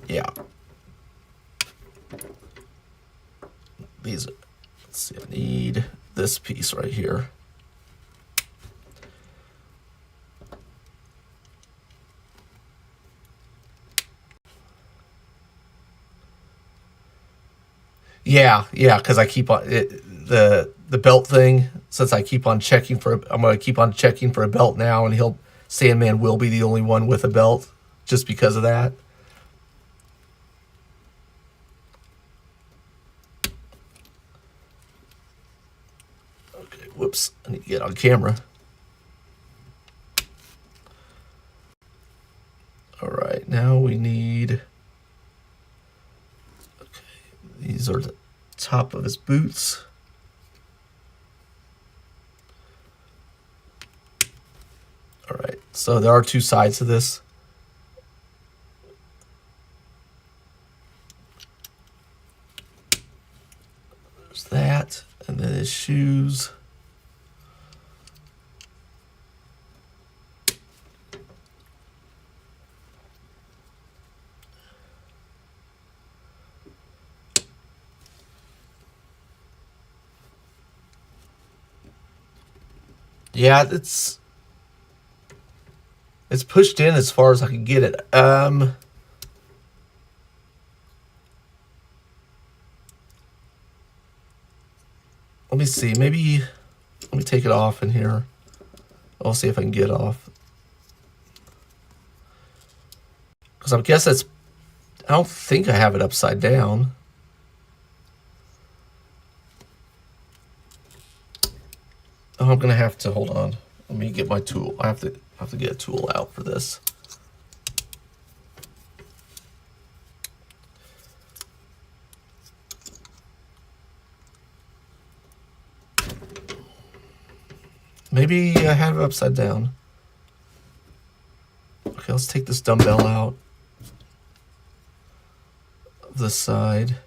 Yeah. These, let's see, I need this piece right here. Yeah, yeah, because I keep on the belt thing. Since I keep on checking for, I'm gonna keep on checking for a belt now, and Sandman will be the only one with a belt, just because of that. Okay, whoops, I need to get on camera. All right, now we need. Okay, these are the top of his boots. All right, so there are two sides to this. There's that, and then his shoes. Yeah, it's pushed in as far as I can get it. Let me see. Maybe let me take it off in here. I'll see if I can get it off. Because I guess I don't think I have it upside down. Oh, I'm gonna have to hold on. Let me get my tool. I have to get a tool out for this. Maybe I have it upside down. Okay, let's take this dumbbell out of the side.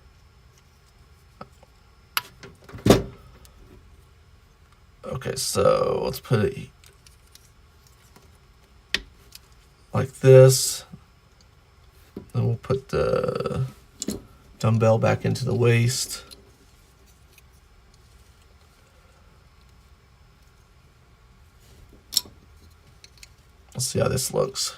Okay, so let's put it like this. Then we'll put the dumbbell back into the waist. Let's see how this looks.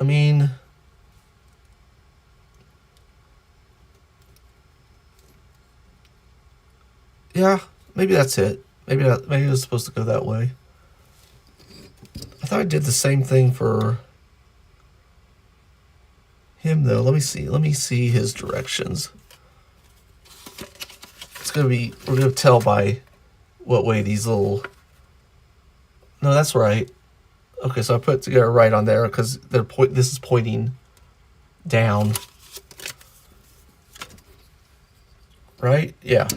I mean, yeah, maybe that's it. Maybe it was supposed to go that way. I thought I did the same thing for him though. Let me see his directions. We're gonna tell by what way these little. No, that's right. Okay, so I put it together right on there because this is pointing down. Right? Yeah.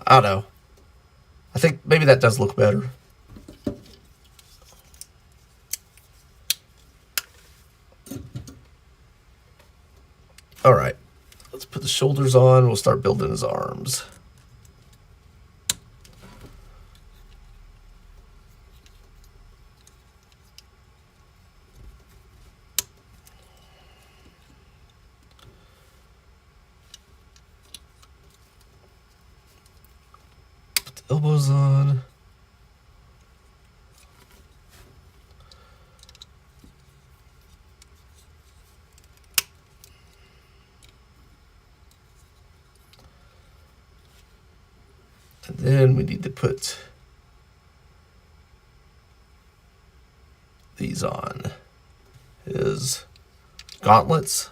I don't know. I think maybe that does look better. All right. Let's put the shoulders on. We'll start building his arms. Elbows on. And then we need to put these on. His gauntlets.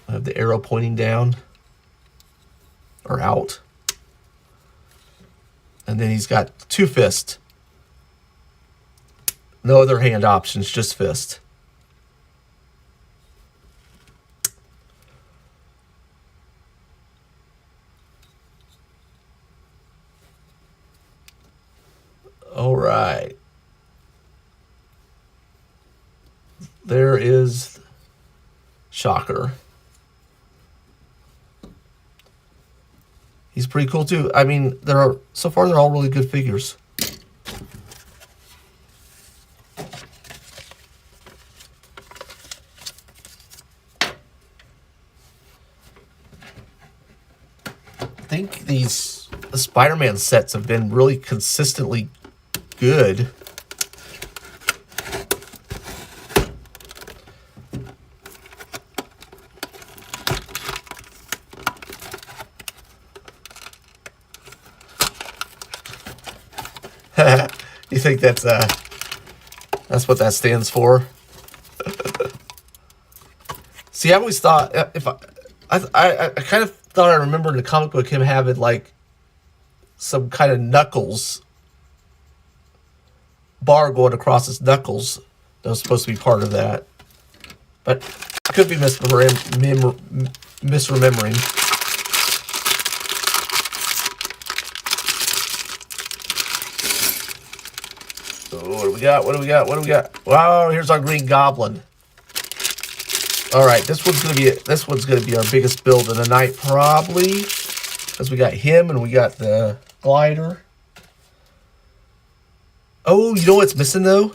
I have the arrow pointing down. Or out. And then he's got two fists. No other hand options, just fist. All right. There is Shocker. He's pretty cool too. I mean, so far they're all really good figures. I think the Spider-Man sets have been really consistently good. You think that's what that stands for? See, I always thought if I kind of thought I remembered in the comic book him having like some kind of knuckles bar going across his knuckles. That was supposed to be part of that, but I could be misremembering. What do we got? What do we got? What do we got? Wow, here's our Green Goblin. All right, this one's gonna be our biggest build of the night, probably, because we got him and we got the glider. Oh, you know what's missing though?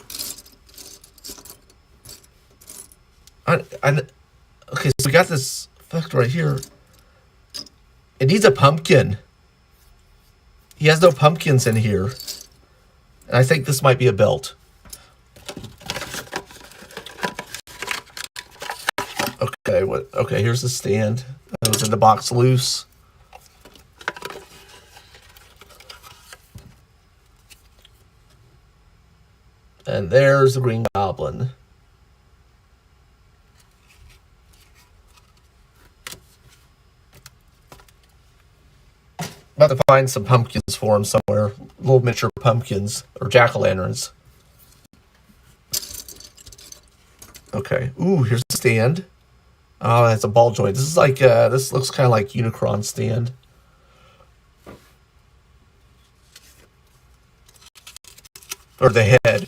Okay, so we got this effect right here. It needs a pumpkin. He has no pumpkins in here. And I think this might be a belt. Okay, okay, here's the stand. That was in the box loose. And there's the Green Goblin. About to find some pumpkins for him somewhere. Little miniature pumpkins or jack-o'-lanterns. Okay. Ooh, here's the stand. Oh, that's a ball joint. This is like this looks kind of like Unicron stand. Or the head.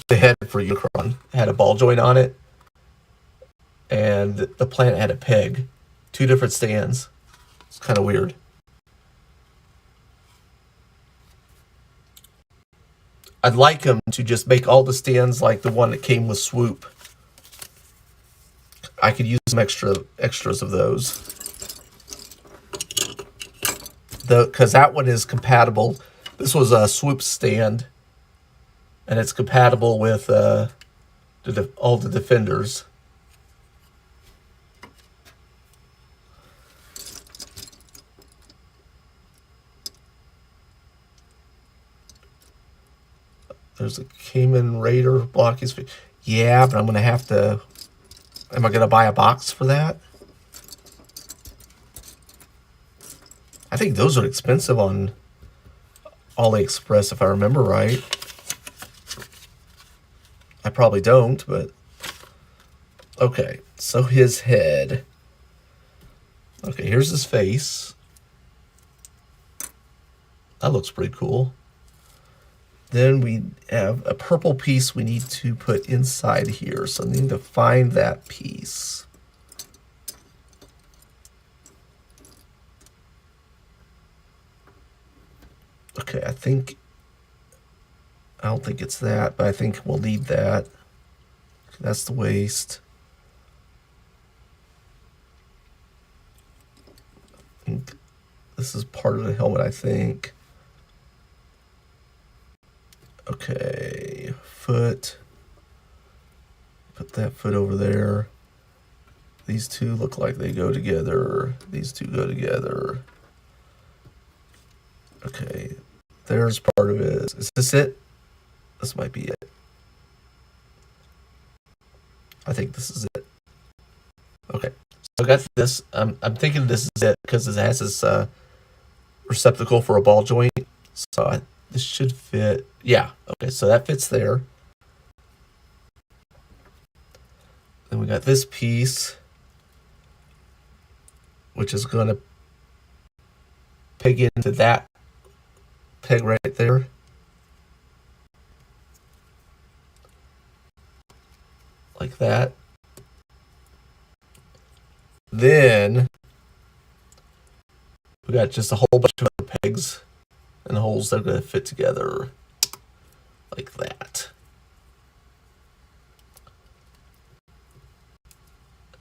The head for Unicron had a ball joint on it. And the plant had a peg. Two different stands. It's kind of weird. I'd like him to just make all the stands like the one that came with Swoop. I could use some extras of those. Because that one is compatible. This was a Swoop stand. And it's compatible with all the Defenders. There's a Cayman Raider Blokees. Yeah, but I'm going to have to... Am I going to buy a box for that? I think those are expensive on AliExpress, if I remember right. I probably don't, but... Okay, so his head. Okay, here's his face. That looks pretty cool. Then we have a purple piece we need to put inside here. So I need to find that piece. Okay, I don't think it's that, but I think we'll need that. That's the waist. I think this is part of the helmet, I think. Okay, foot. Put that foot over there. These two look like they go together. These two go together. Okay, there's part of it. Is this it? This might be it. I think this is it. Okay, so I got this. I'm thinking this is it because it has this receptacle for a ball joint. So this should fit. Yeah, okay, so that fits there. Then we got this piece, which is going to peg into that peg right there. Like that. Then we got just a whole bunch of other pegs and holes that are going to fit together like that.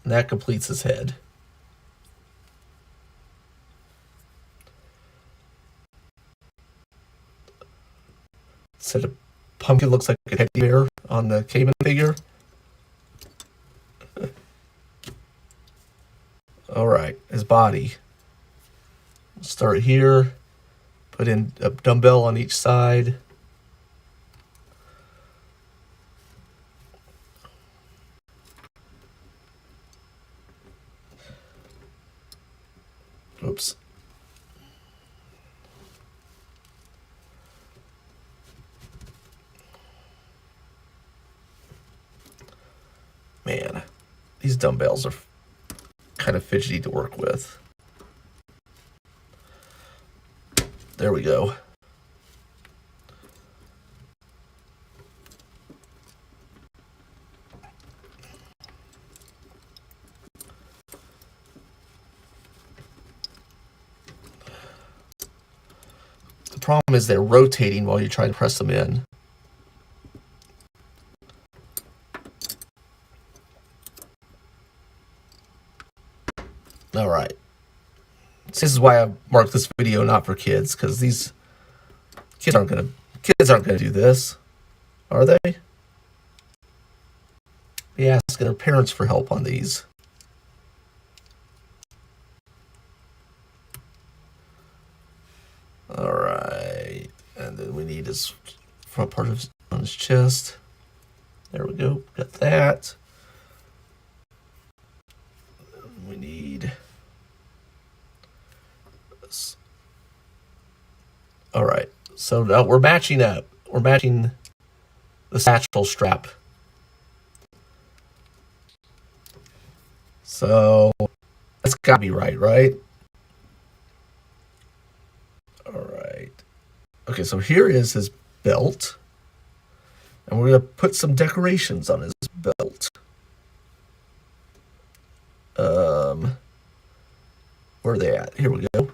And that completes his head. Set of pumpkin looks like a teddy bear on the caveman figure. All right, his body. Start here. Put in a dumbbell on each side. Oops. Man, these dumbbells are kind of fidgety to work with. There we go. The problem is they're rotating while you're trying to press them in. All right. This is why I marked this video not for kids, because these kids aren't gonna do this, are they? Be asking their parents for help on these. All right, and then we need his front part of on his chest. There we go. Got that. We need this. All right. So now we're matching up. We're matching the satchel strap. So that's gotta be right, right? All right. Okay, so here is his belt. And we're gonna put some decorations on his belt. Where are they at? Here we go.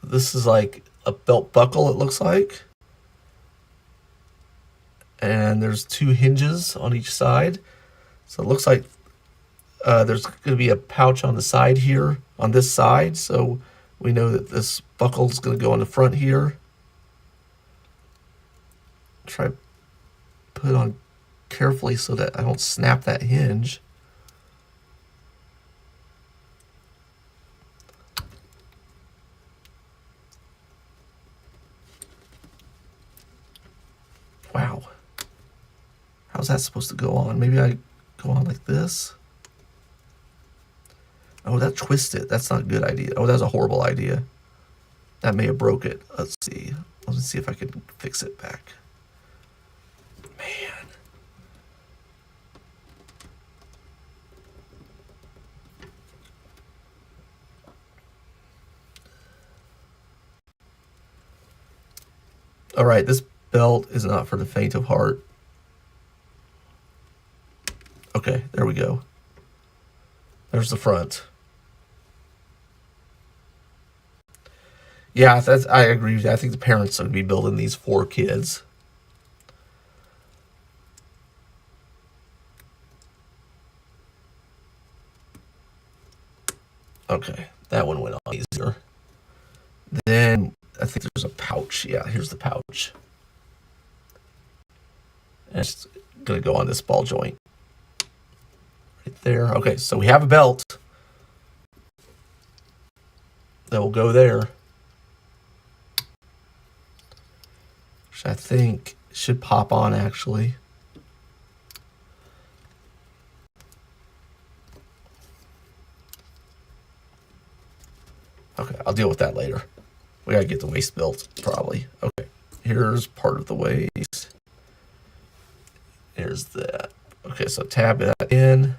This is like a belt buckle, it looks like. And there's 2 hinges on each side. So it looks like there's going to be a pouch on the side here, on this side. So we know that this buckle is going to go on the front here. Try to put it on carefully so that I don't snap that hinge. Wow. How's that supposed to go on? Maybe I go on like this. Oh, that twisted. That's not a good idea. Oh, that's a horrible idea. That may have broke it. Let's see. Let's see if I can fix it back. Man. All right, this belt is not for the faint of heart. Okay, there we go. There's the front. Yeah, I agree with you. I think the parents are going to be building these for kids. Okay, that one went on easier. Then I think there's a pouch. Yeah, here's the pouch. And it's going to go on this ball joint. Right there. Okay, so we have a belt that will go there. Which I think should pop on actually. Okay, I'll deal with that later. We gotta get the waist built, probably. Okay, here's part of the waist. Here's that. Okay, so tab that in.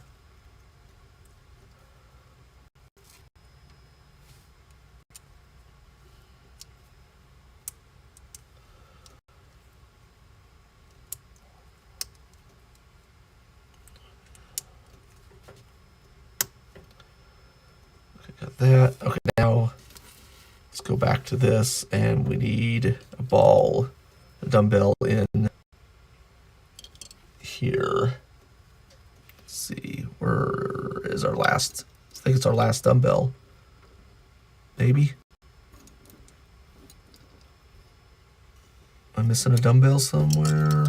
Okay, got that. Okay, now let's go back to this, and we need a ball, a dumbbell in here. Let's see, where is our last? I think it's our last dumbbell. Maybe. Am I missing a dumbbell somewhere?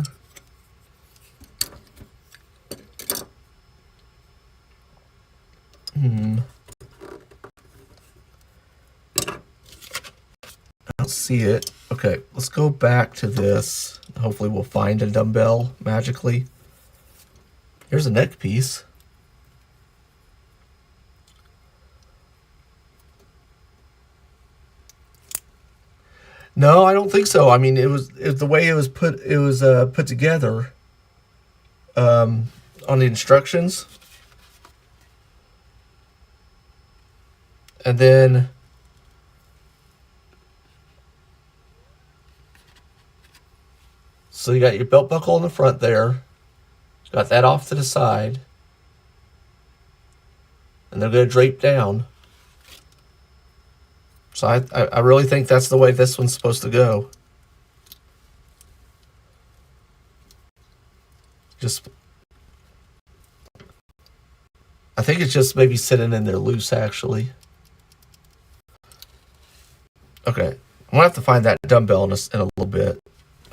I don't see it. Okay, let's go back to this. Hopefully we'll find a dumbbell magically. Here's a neck piece. No, I don't think so. I mean, it was the way it was put. It was put together on the instructions, and then so you got your belt buckle in the front there. Got that off to the side, and they're going to drape down. So I really think that's the way this one's supposed to go. Just, I think it's just maybe sitting in there loose, actually. Okay, I'm gonna have to find that dumbbell in a little bit.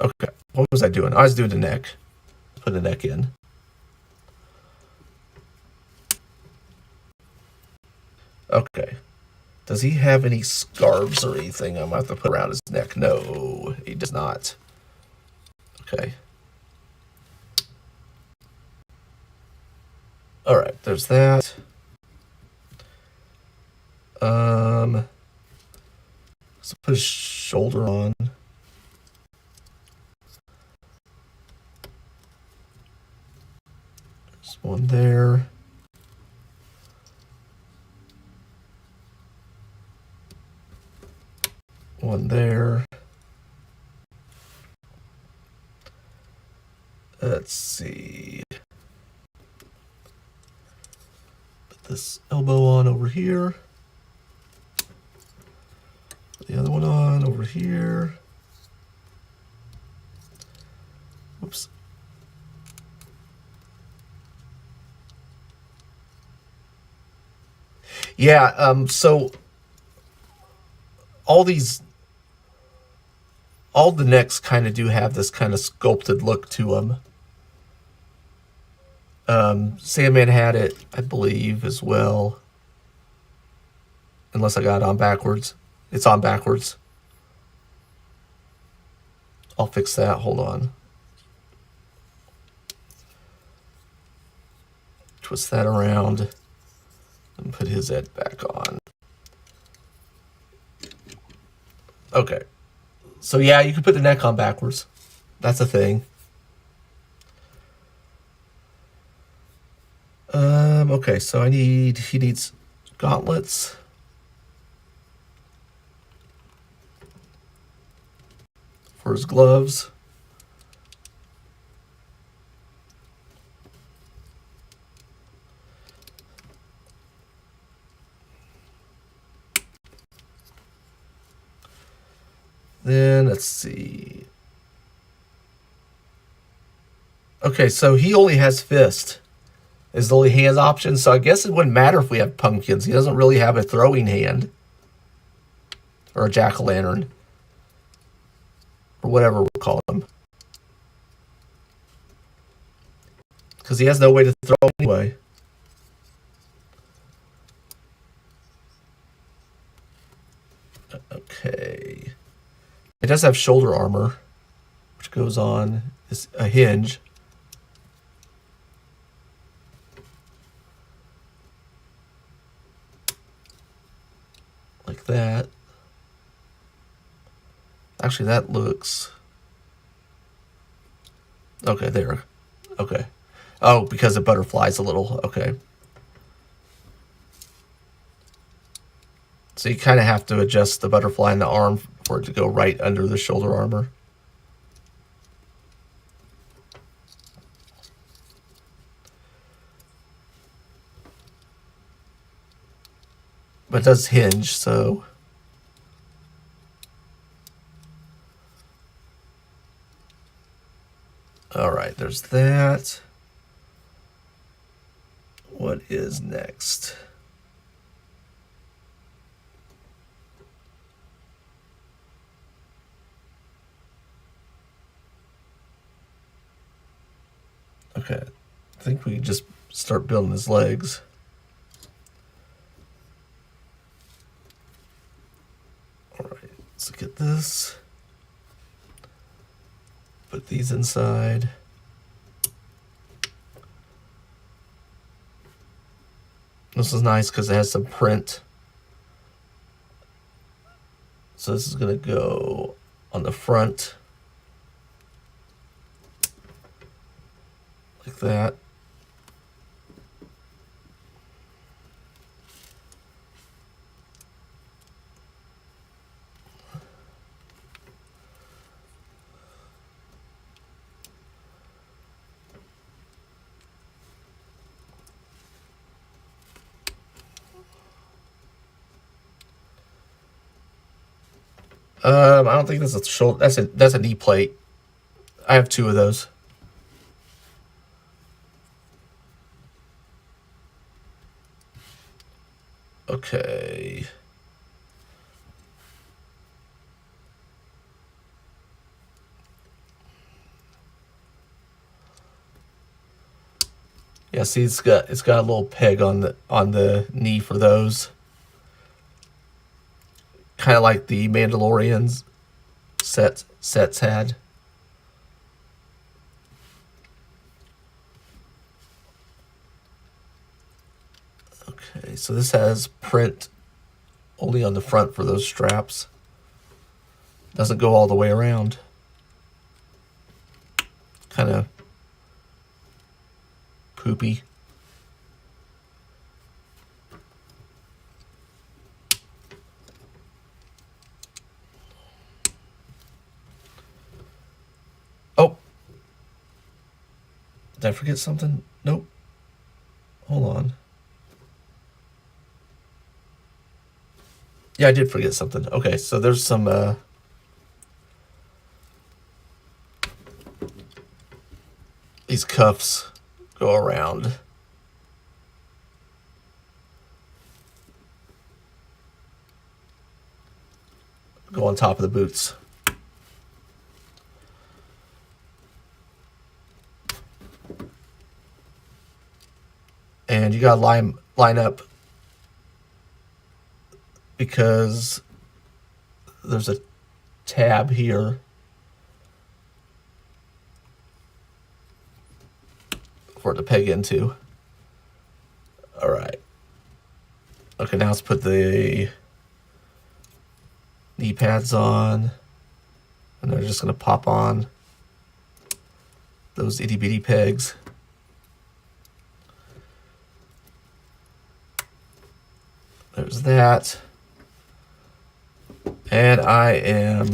Okay, what was I doing? I was doing the neck. Put the neck in. Okay. Does he have any scarves or anything I'm gonna have to put around his neck? No, he does not. Okay. All right, there's that. Let's put his shoulder on. There's one there. One there. Let's see. Put this elbow on over here. Put the other one on over here. Whoops. Yeah, so all the necks kind of do have this kind of sculpted look to them. Sandman had it, I believe, as well. Unless I got it on backwards. It's on backwards. I'll fix that. Hold on. Twist that around and put his head back on. Okay. So yeah, you can put the neck on backwards. That's a thing. Okay, so he needs gauntlets. For his gloves. Then let's see. Okay, so he only has fist. Is the only hand option. So I guess it wouldn't matter if we have pumpkins. He doesn't really have a throwing hand. Or a jack-o'-lantern. Or whatever we'll call him. Because he has no way to throw anyway. Okay. It does have shoulder armor. Which goes on a hinge. Like that. Actually, that looks... Okay, there. Okay. Oh, because the butterfly's a little... Okay. So you kind of have to adjust the butterfly in the arm for it to go right under the shoulder armor. But it does hinge, so... Alright, there's that. What is next? Okay, I think we can just start building his legs. All right, let's get this. Put these inside. This is nice because it has some print. So this is going to go on the front. Like that. I don't think that's a shoulder. That's a knee plate. I have 2 of those. Okay. Yeah, see, it's got a little peg on the knee for those. Kind of like the Mandalorian's sets had. Okay, so this has print only on the front for those straps. Doesn't go all the way around. Kind of poopy. Oh. Did I forget something? Nope. Hold on. Yeah, I did forget something. Okay, so there's some these cuffs go around. Go on top of the boots. And you gotta line up because there's a tab here for it to peg into. All right. Okay, now let's put the knee pads on, and they're just gonna pop on those itty bitty pegs. There's that. And I am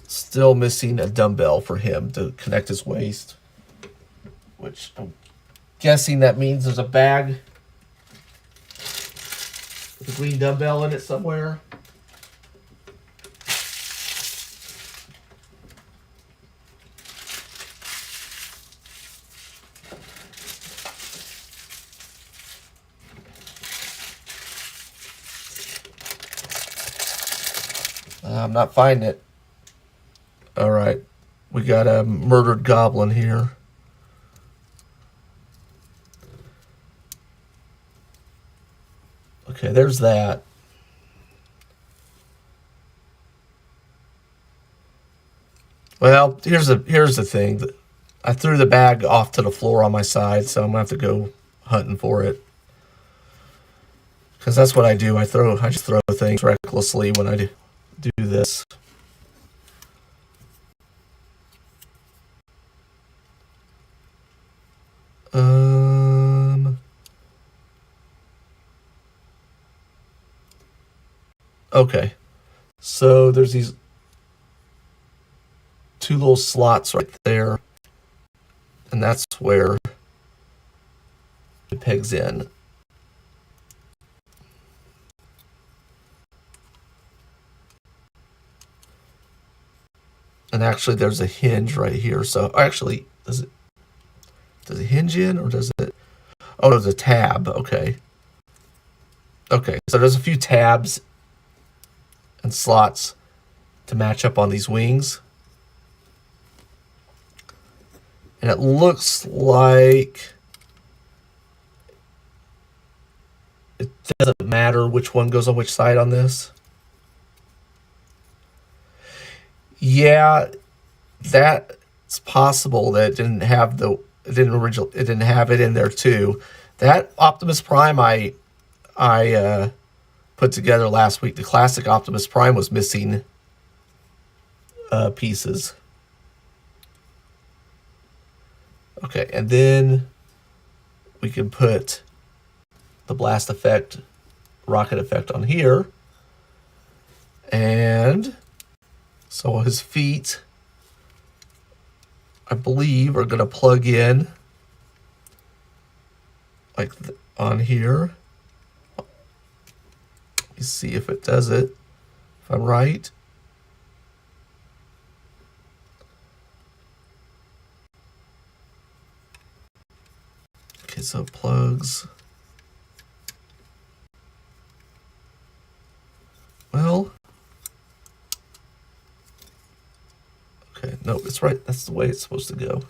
still missing a dumbbell for him to connect his waist, which I'm guessing that means there's a bag with a green dumbbell in it somewhere. I'm not finding it. All right. We got a murdered goblin here. Okay, there's that. Well, here's the thing. I threw the bag off to the floor on my side, so I'm gonna have to go hunting for it. Because that's what I do. I just throw things recklessly when I do this. Okay. So there's these 2 little slots right there. And that's where it pegs in. And actually there's a hinge right here. So actually, does it hinge in, or does it? Oh, there's a tab. Okay. Okay, so there's a few tabs and slots to match up on these wings. And it looks like it doesn't matter which one goes on which side on this. Yeah, that's possible that it didn't have it didn't have it in there too. That Optimus Prime I put together last week, the classic Optimus Prime, was missing pieces. Okay, and then we can put the blast effect, rocket effect on here. And so his feet, I believe, are going to plug in like on here. Let me see if it does it, if I'm right. Okay, so it plugs. Well, okay, no, it's right. That's the way it's supposed to go.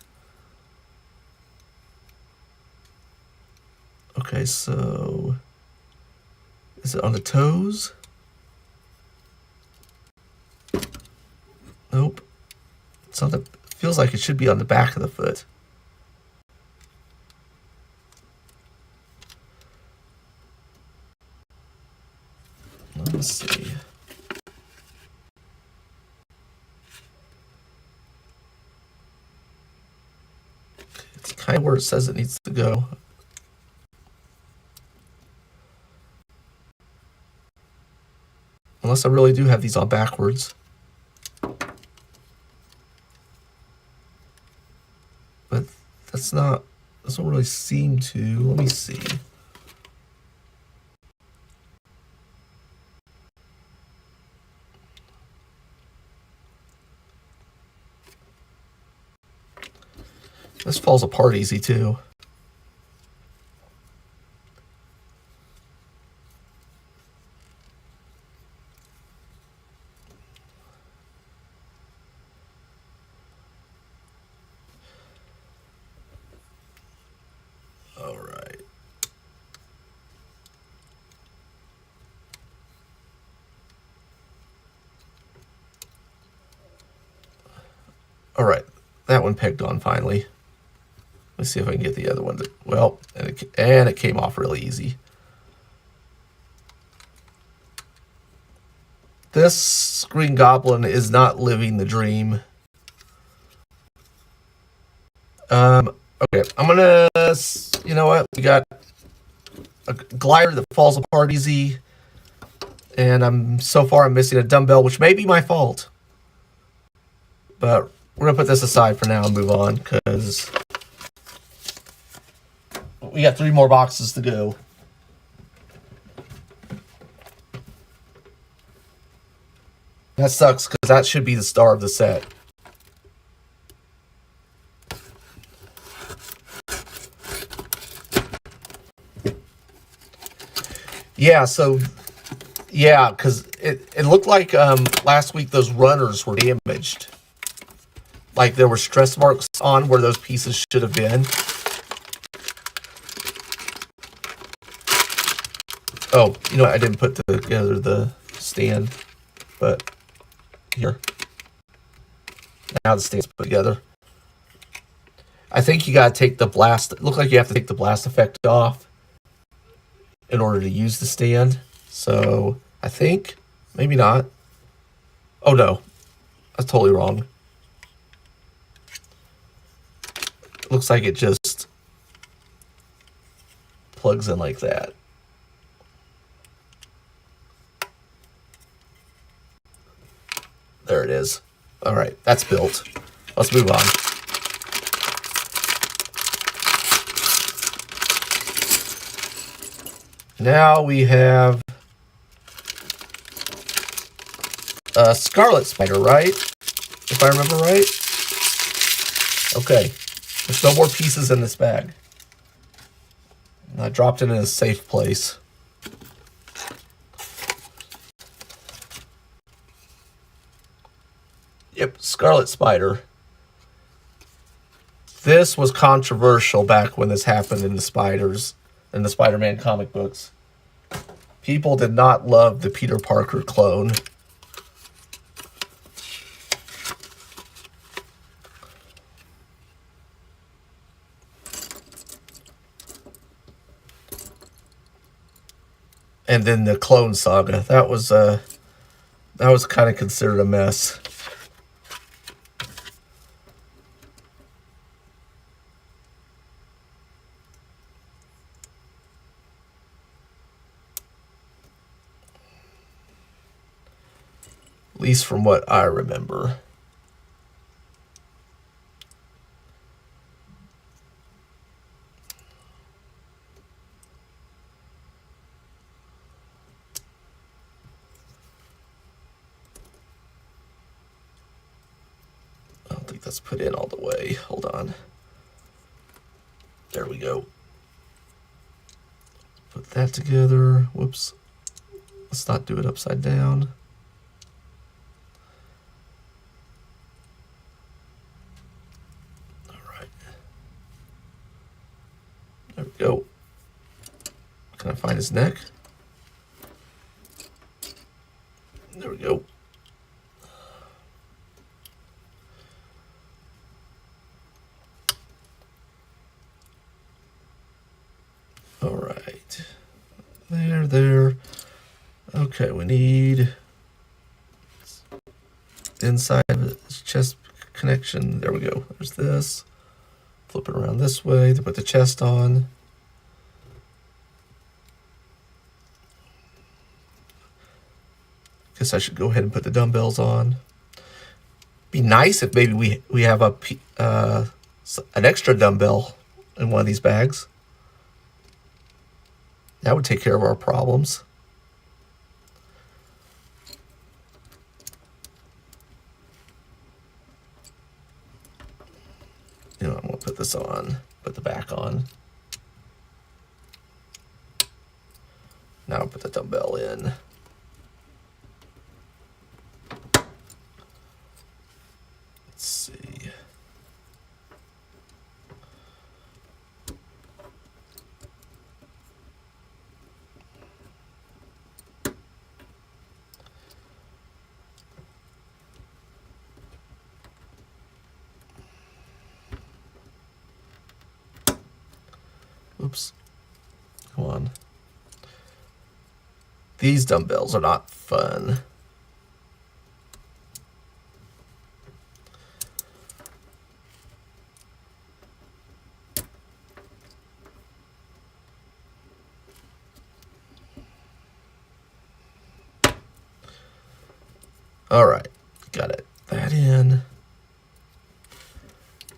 Okay, so is it on the toes? Nope. It's on the, feels like it should be on the back of the foot. Let's see. It's kind of where it says it needs to go. Unless I really do have these on backwards. But that's not, doesn't really seem to. Let me see. This falls apart easy too. All right. All right. That one pegged on finally. Let's see if I can get the other one to, well, and it came off really easy. This Green Goblin is not living the dream. Okay, I'm gonna, you know what? We got a glider that falls apart easy, and I'm missing a dumbbell, which may be my fault. But we're gonna put this aside for now and move on, because we got 3 more boxes to go. That sucks, because that should be the star of the set. Yeah, so, yeah, because it looked like last week those runners were damaged. Like there were stress marks on where those pieces should have been. Oh, you know what? I didn't put together the stand, but here. Now the stand's put together. I think you gotta take the blast. It looks like you have to take the blast effect off in order to use the stand. So I think, maybe not. Oh no, that's totally wrong. It looks like it just plugs in like that. There it is. All right, that's built. Let's move on. Now we have a Scarlet Spider, right? If I remember right. Okay, there's no more pieces in this bag. I dropped it in a safe place. Yep, Scarlet Spider. This was controversial back when this happened in the Spider-Man comic books. People did not love the Peter Parker clone. And then the Clone Saga. That was kind of considered a mess. At least from what I remember. I don't think that's put in all the way. Hold on. There we go. Put that together. Whoops. Let's not do it upside down. All right. There we go. Can I find his neck? There we go. All right. There. Okay, we need inside of his chest connection. There we go. There's this. Flip it around this way to put the chest on. Guess I should go ahead and put the dumbbells on. Be nice if maybe we have an extra dumbbell in one of these bags. That would take care of our problems. You know, I'm going to put this on, put the back on. Now I'll put the dumbbell in. Let's see. Oops. Come on. These dumbbells are not fun. All right. Got it. That in.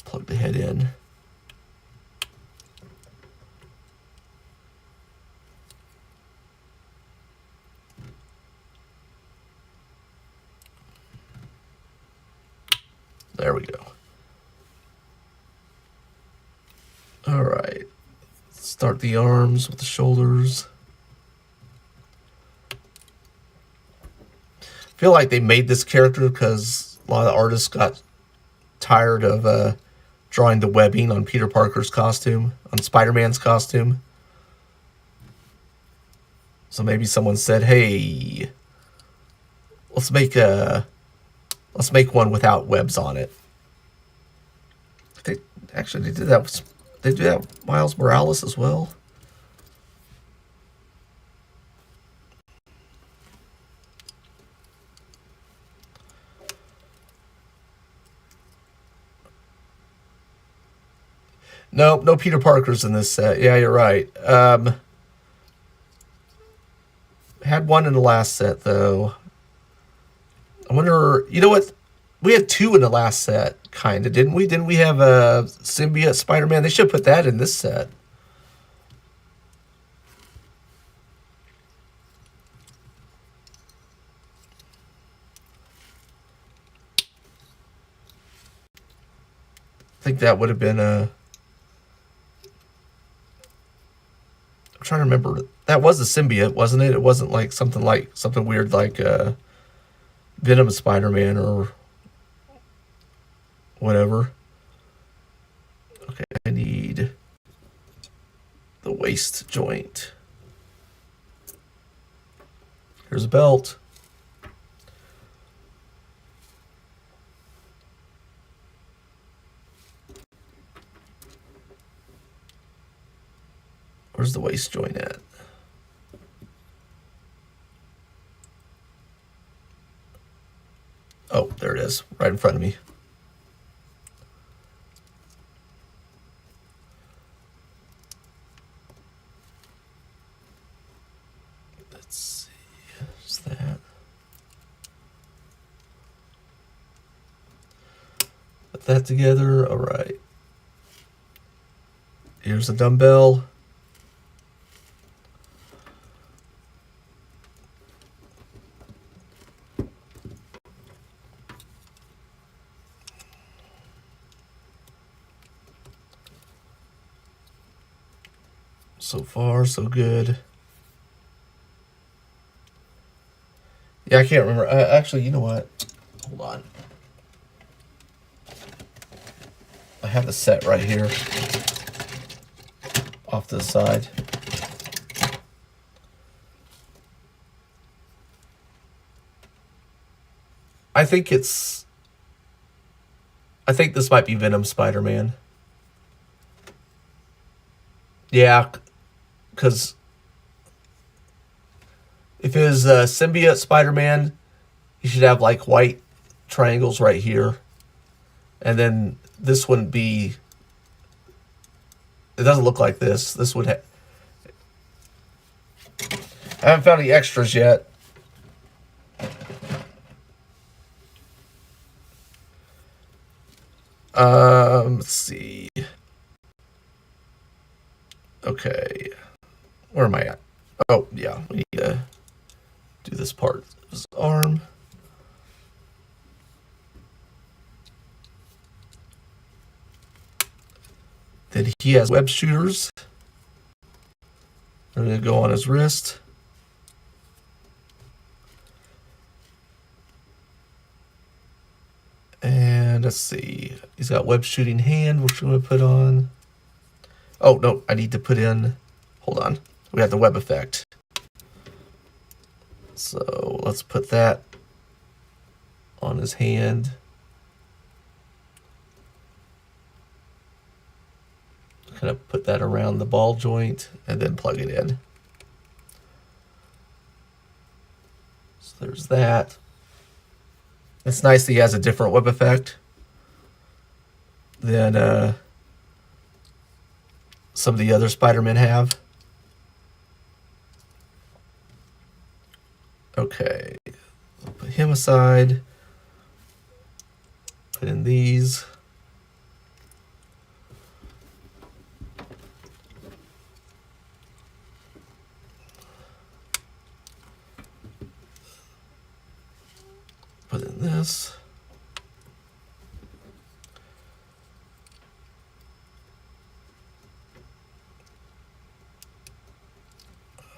Plug the head in. There we go. All right. Start the arms with the shoulders. I feel like they made this character because a lot of the artists got tired of drawing the webbing on Peter Parker's costume, on Spider-Man's costume. So maybe someone said, "Hey, let's make one without webs on it." They did that. They do that with Miles Morales as well. No Peter Parkers in this set. Yeah, you're right. Had one in the last set though. I wonder. You know what? We had two in the last set, kind of, didn't we? Didn't we have a symbiote Spider-Man? They should put that in this set. I think that would have been a... I'm trying to remember. That was a symbiote, wasn't it? It wasn't like something weird like Venom Spider-Man or whatever. Okay, I need the waist joint. Here's a belt. Where's the waist joint at? Oh, there it is, right in front of me. Let's see, is that? Put that together, all right. Here's a dumbbell. So far, so good. Yeah, I can't remember. Actually, you know what? Hold on. I have the set right here off to the side. I think this might be Venom Spider-Man. Yeah, because if it was symbiote Spider-Man, you should have like white triangles right here. And then this wouldn't be... It doesn't look like this. This would have... I haven't found any extras yet. Let's see. Okay. Where am I at? Oh, yeah. We need to do this part. His arm. Then he has web shooters. They're going to go on his wrist. And let's see. He's got web shooting hand, which we're going to put on. Oh, no. I need to put in... Hold on. We have the web effect. So let's put that on his hand. Kind of put that around the ball joint and then plug it in. So there's that. It's nice that he has a different web effect than some of the other Spider-Men have. Okay, I'll put him aside. Put in these. Put in this.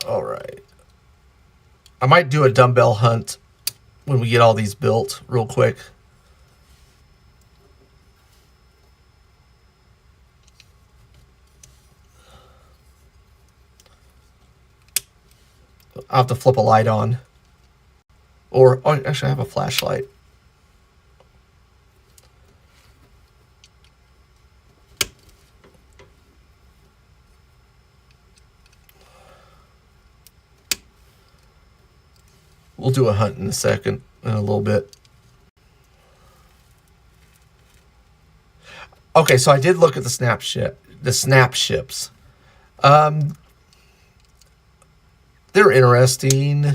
All right. I might do a dumbbell hunt when we get all these built real quick. I'll have to flip a light on. Or, oh, actually, I have a flashlight. We'll do a hunt in a second, in a little bit. Okay, so I did look at the snap ships. They're interesting.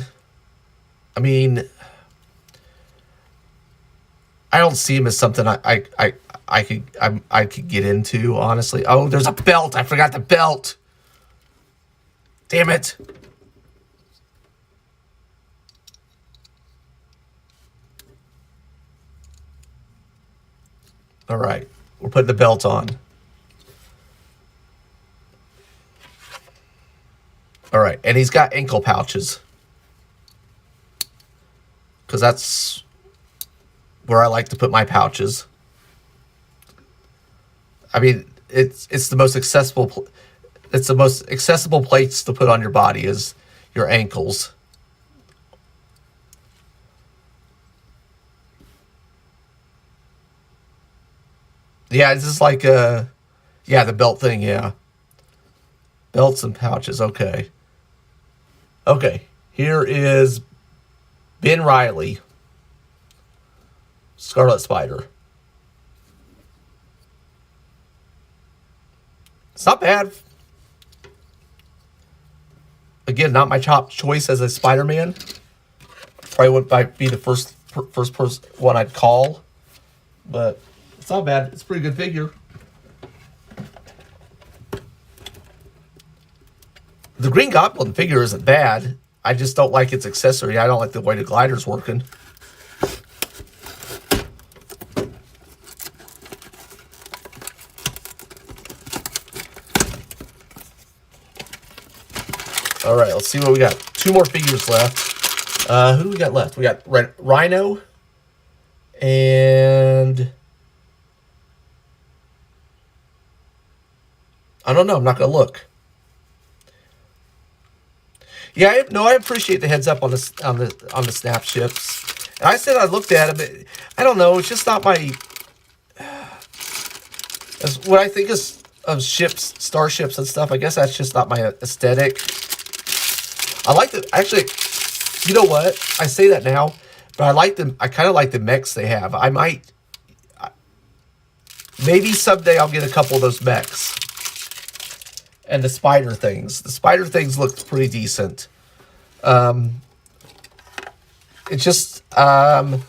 I mean, I don't see them as something I could get into, honestly. Oh, there's a belt. I forgot the belt. Damn it. All right, we're putting the belt on. All right, and he's got ankle pouches. Because that's where I like to put my pouches. I mean, it's the most accessible. It's the most accessible place to put on your body is your ankles. Yeah, it's just like the belt thing. Yeah, belts and pouches. Okay. Okay. Here is Ben Riley, Scarlet Spider. It's not bad. Again, not my top choice as a Spider-Man. Probably might be the first person one I'd call, but it's not bad. It's a pretty good figure. The Green Goblin figure isn't bad. I just don't like its accessory. I don't like the way the glider's working. All right, let's see what we got. 2 more figures left. Who do we got left? We got Rhino and I don't know. I'm not gonna look. Yeah, I appreciate the heads up on the snap ships. And I said I looked at them. I don't know. It's just not my. What I think of ships, starships and stuff. I guess that's just not my aesthetic. I like the actually. You know what? I say that now, but I like them. I kind of like the mechs they have. I might. Maybe someday I'll get a couple of those mechs. And the spider things. The spider things looked pretty decent. It's just there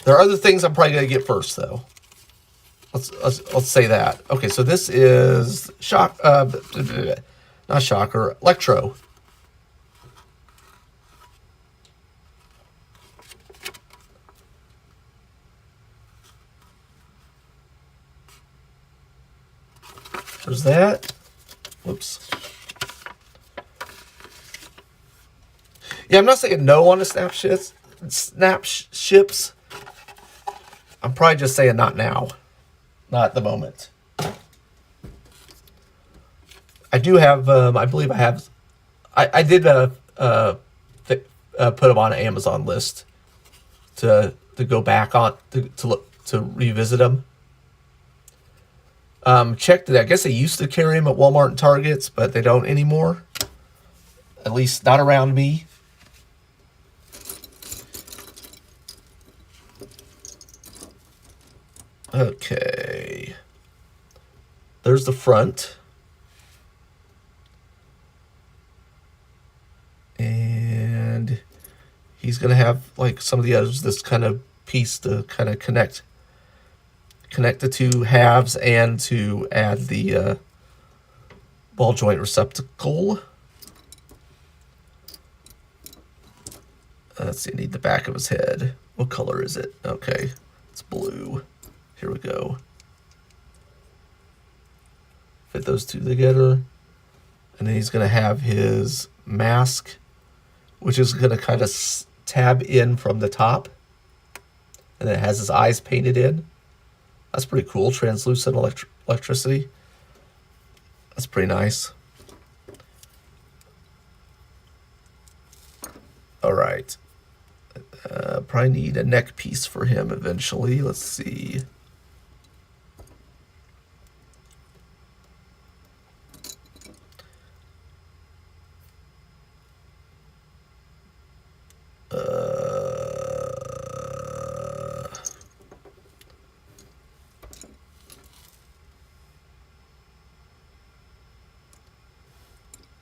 are other things I'm probably gonna get first though. Let's say that. Okay, so this is not Shocker, Electro. There's that. Whoops. Yeah, I'm not saying no on the snap ships. I'm probably just saying not now. Not at the moment. I do have, I believe I have, I did put them on an Amazon list to go back on, to revisit them. Checked it. I guess they used to carry them at Walmart and Targets, but they don't anymore. At least not around me. Okay. There's the front. And he's going to have, like some of the others, this kind of piece to kind of connect the two halves and to add the ball joint receptacle. Let's see, I need the back of his head. What color is it? Okay, it's blue. Here we go. Fit those two together. And then he's going to have his mask, which is going to kind of tab in from the top. And then it has his eyes painted in. That's pretty cool. Translucent electricity. That's pretty nice. All right. Probably need a neck piece for him eventually. Let's see.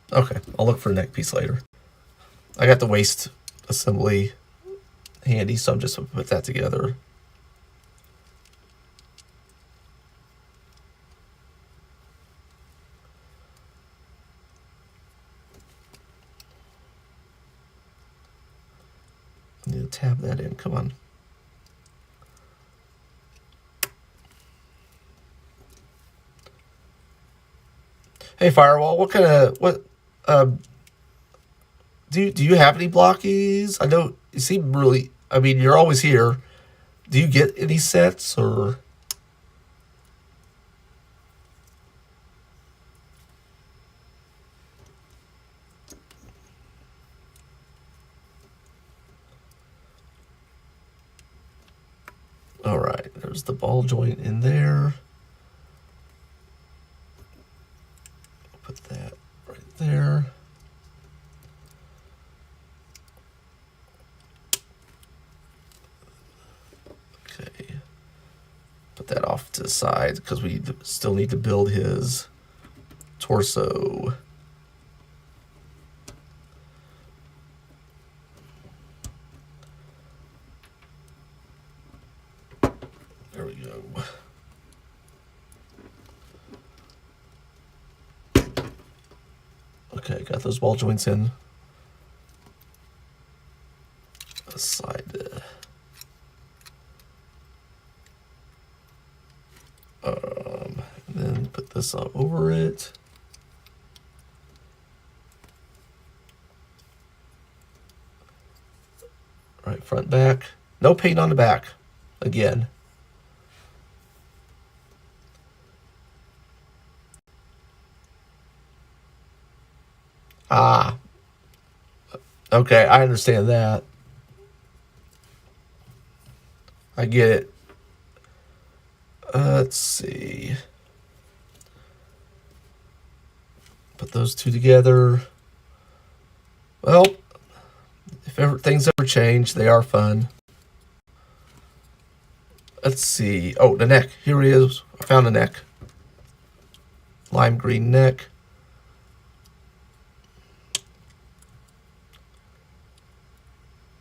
Okay, I'll look for a neck piece later. I got the waist assembly handy, so I'm just going to put that together. I need to tab that in. Come on. Hey, Firewall, what kind of do you have any Blokees? I know you seem really. I mean, you're always here. Do you get any sets or? All right, there's the ball joint in there. Put that right there. Okay. Put that off to the side because we still need to build his torso. There we go. Okay, got those ball joints in. Slide and then put this up over it. Right, front, back. No paint on the back. Again. Ah. Okay, I understand that. I get it. Let's see. Put those two together. Well, if ever things ever change, they are fun. Let's see. Oh, the neck. Here it is. I found the neck. Lime green neck.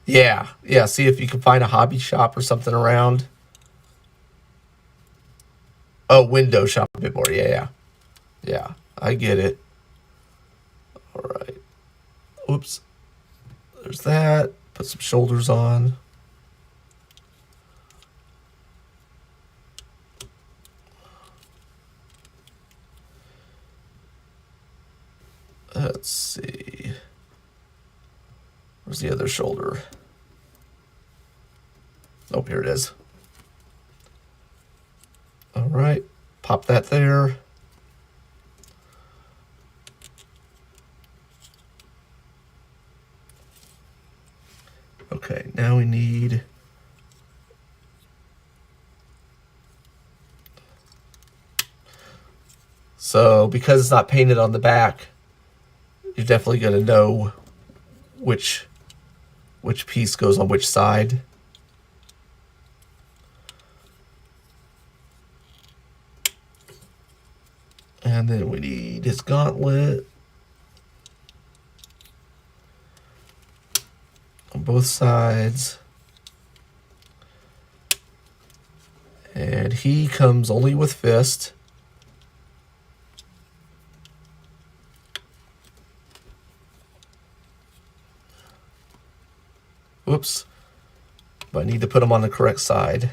Yeah. See if you can find a hobby shop or something around. Oh, window shop a bit more. Yeah. I get it. All right. Oops. There's that. Put some shoulders on. Let's see. Where's the other shoulder? Oh, here it is. All right. Pop that there. Okay, now we need... So, because it's not painted on the back, you're definitely going to know which piece goes on which side. And then we need his gauntlet on both sides. And he comes only with fist. Whoops. But I need to put him on the correct side.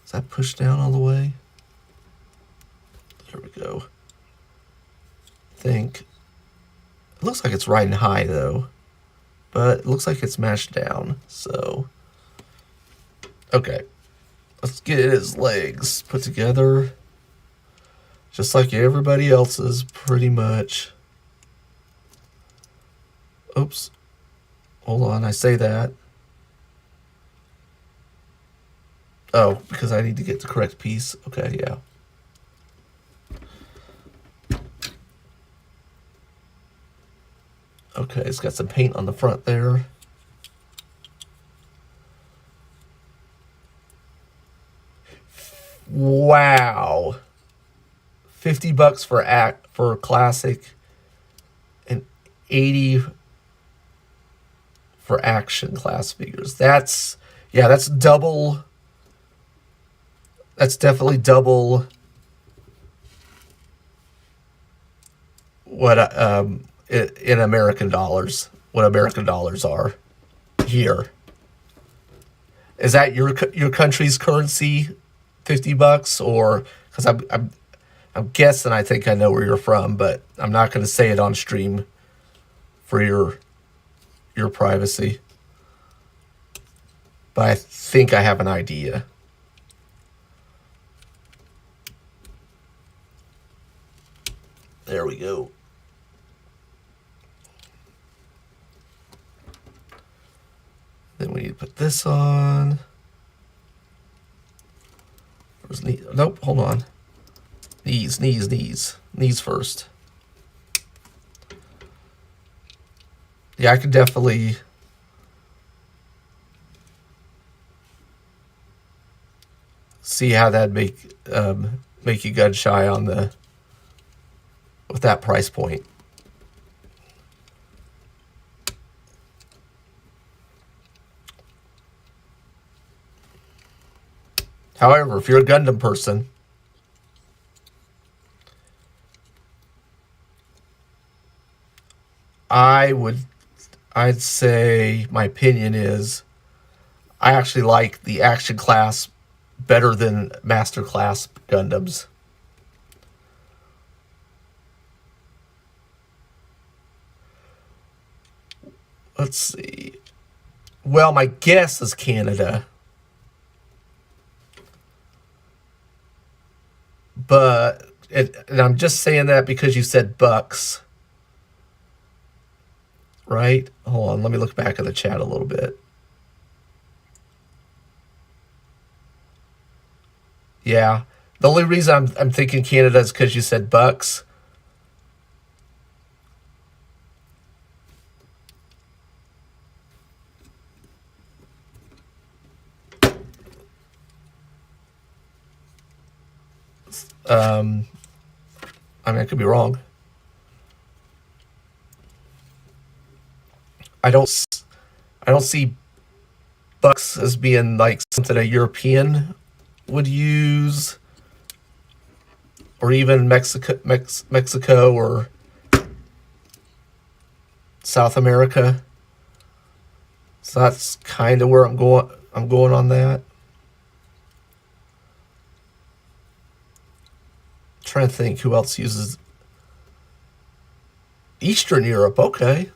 Is that pushed down all the way? There we go. I think. It looks like it's riding high though. But it looks like it's mashed down, so. Okay. Let's get his legs put together. Just like everybody else's, pretty much. Oops. Hold on, I say that. Oh, because I need to get the correct piece. Okay, yeah. Okay, it's got some paint on the front there. Wow. $50 for classic and $80 for action class figures. That's double. That's definitely double what in American dollars, what American dollars are here. Is that your country's currency, $50, or because I'm guessing I think I know where you're from, but I'm not going to say it on stream for your privacy. But I think I have an idea. There we go. Then we need to put this on. Where's knee? Nope, hold on. Knees first. Yeah, I could definitely see how that'd make you gun shy on the with that price point. However, if you're a Gundam person, I'd say my opinion is I actually like the action class better than master class Gundams. Let's see. Well, my guess is Canada. But, and I'm just saying that because you said bucks. Right? Hold on, let me look back at the chat a little bit. Yeah. The only reason I'm thinking Canada is because you said bucks. I mean, I could be wrong. I don't see bucks as being like something a European would use, or even Mexico or South America. So that's kind of where I'm going on that. Trying to think who else uses Eastern Europe. Okay.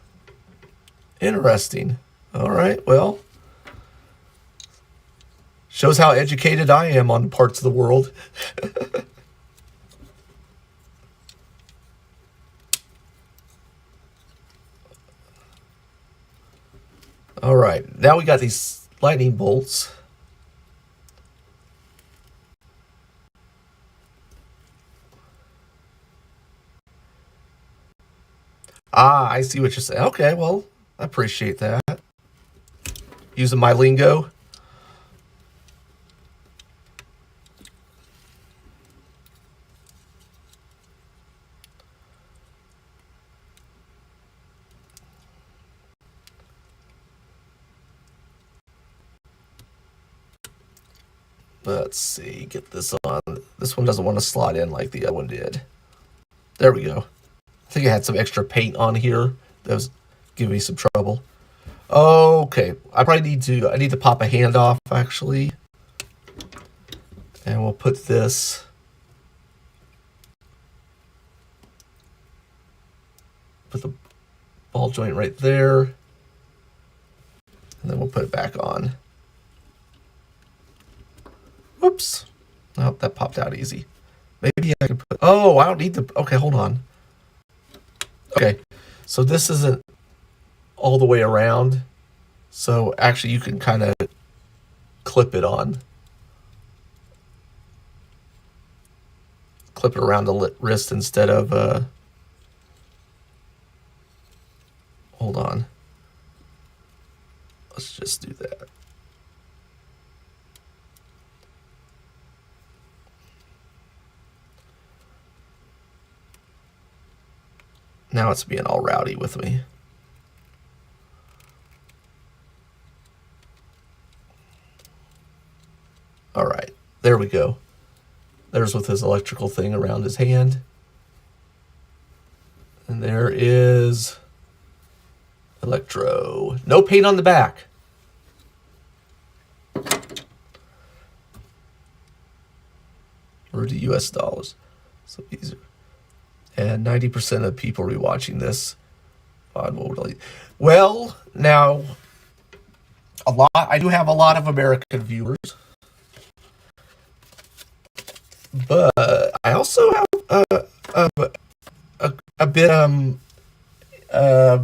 Interesting. All right. Well, shows how educated I am on parts of the world. All right. Now we got these lightning bolts. Ah, I see what you're saying. Okay, well, I appreciate that. Using my lingo. Let's see, get this on. This one doesn't want to slot in like the other one did. There we go. I think I had some extra paint on here that was giving me some trouble. Okay, I need to pop a hand off actually. And we'll put this put the ball joint right there. And then we'll put it back on. Whoops. Oh, that popped out easy. Maybe I can put, oh, I don't need the, okay, hold on. Okay, so this isn't all the way around. So actually you can kind of clip it on. Clip it around the wrist instead of, hold on. Let's just do that. Now it's being all rowdy with me. All right, there we go. There's with his electrical thing around his hand. And there is Electro. No paint on the back. Or the US dollars. So these are, and 90% of people rewatching this will really, well, now I do have a lot of American viewers, but I also have a a bit uh,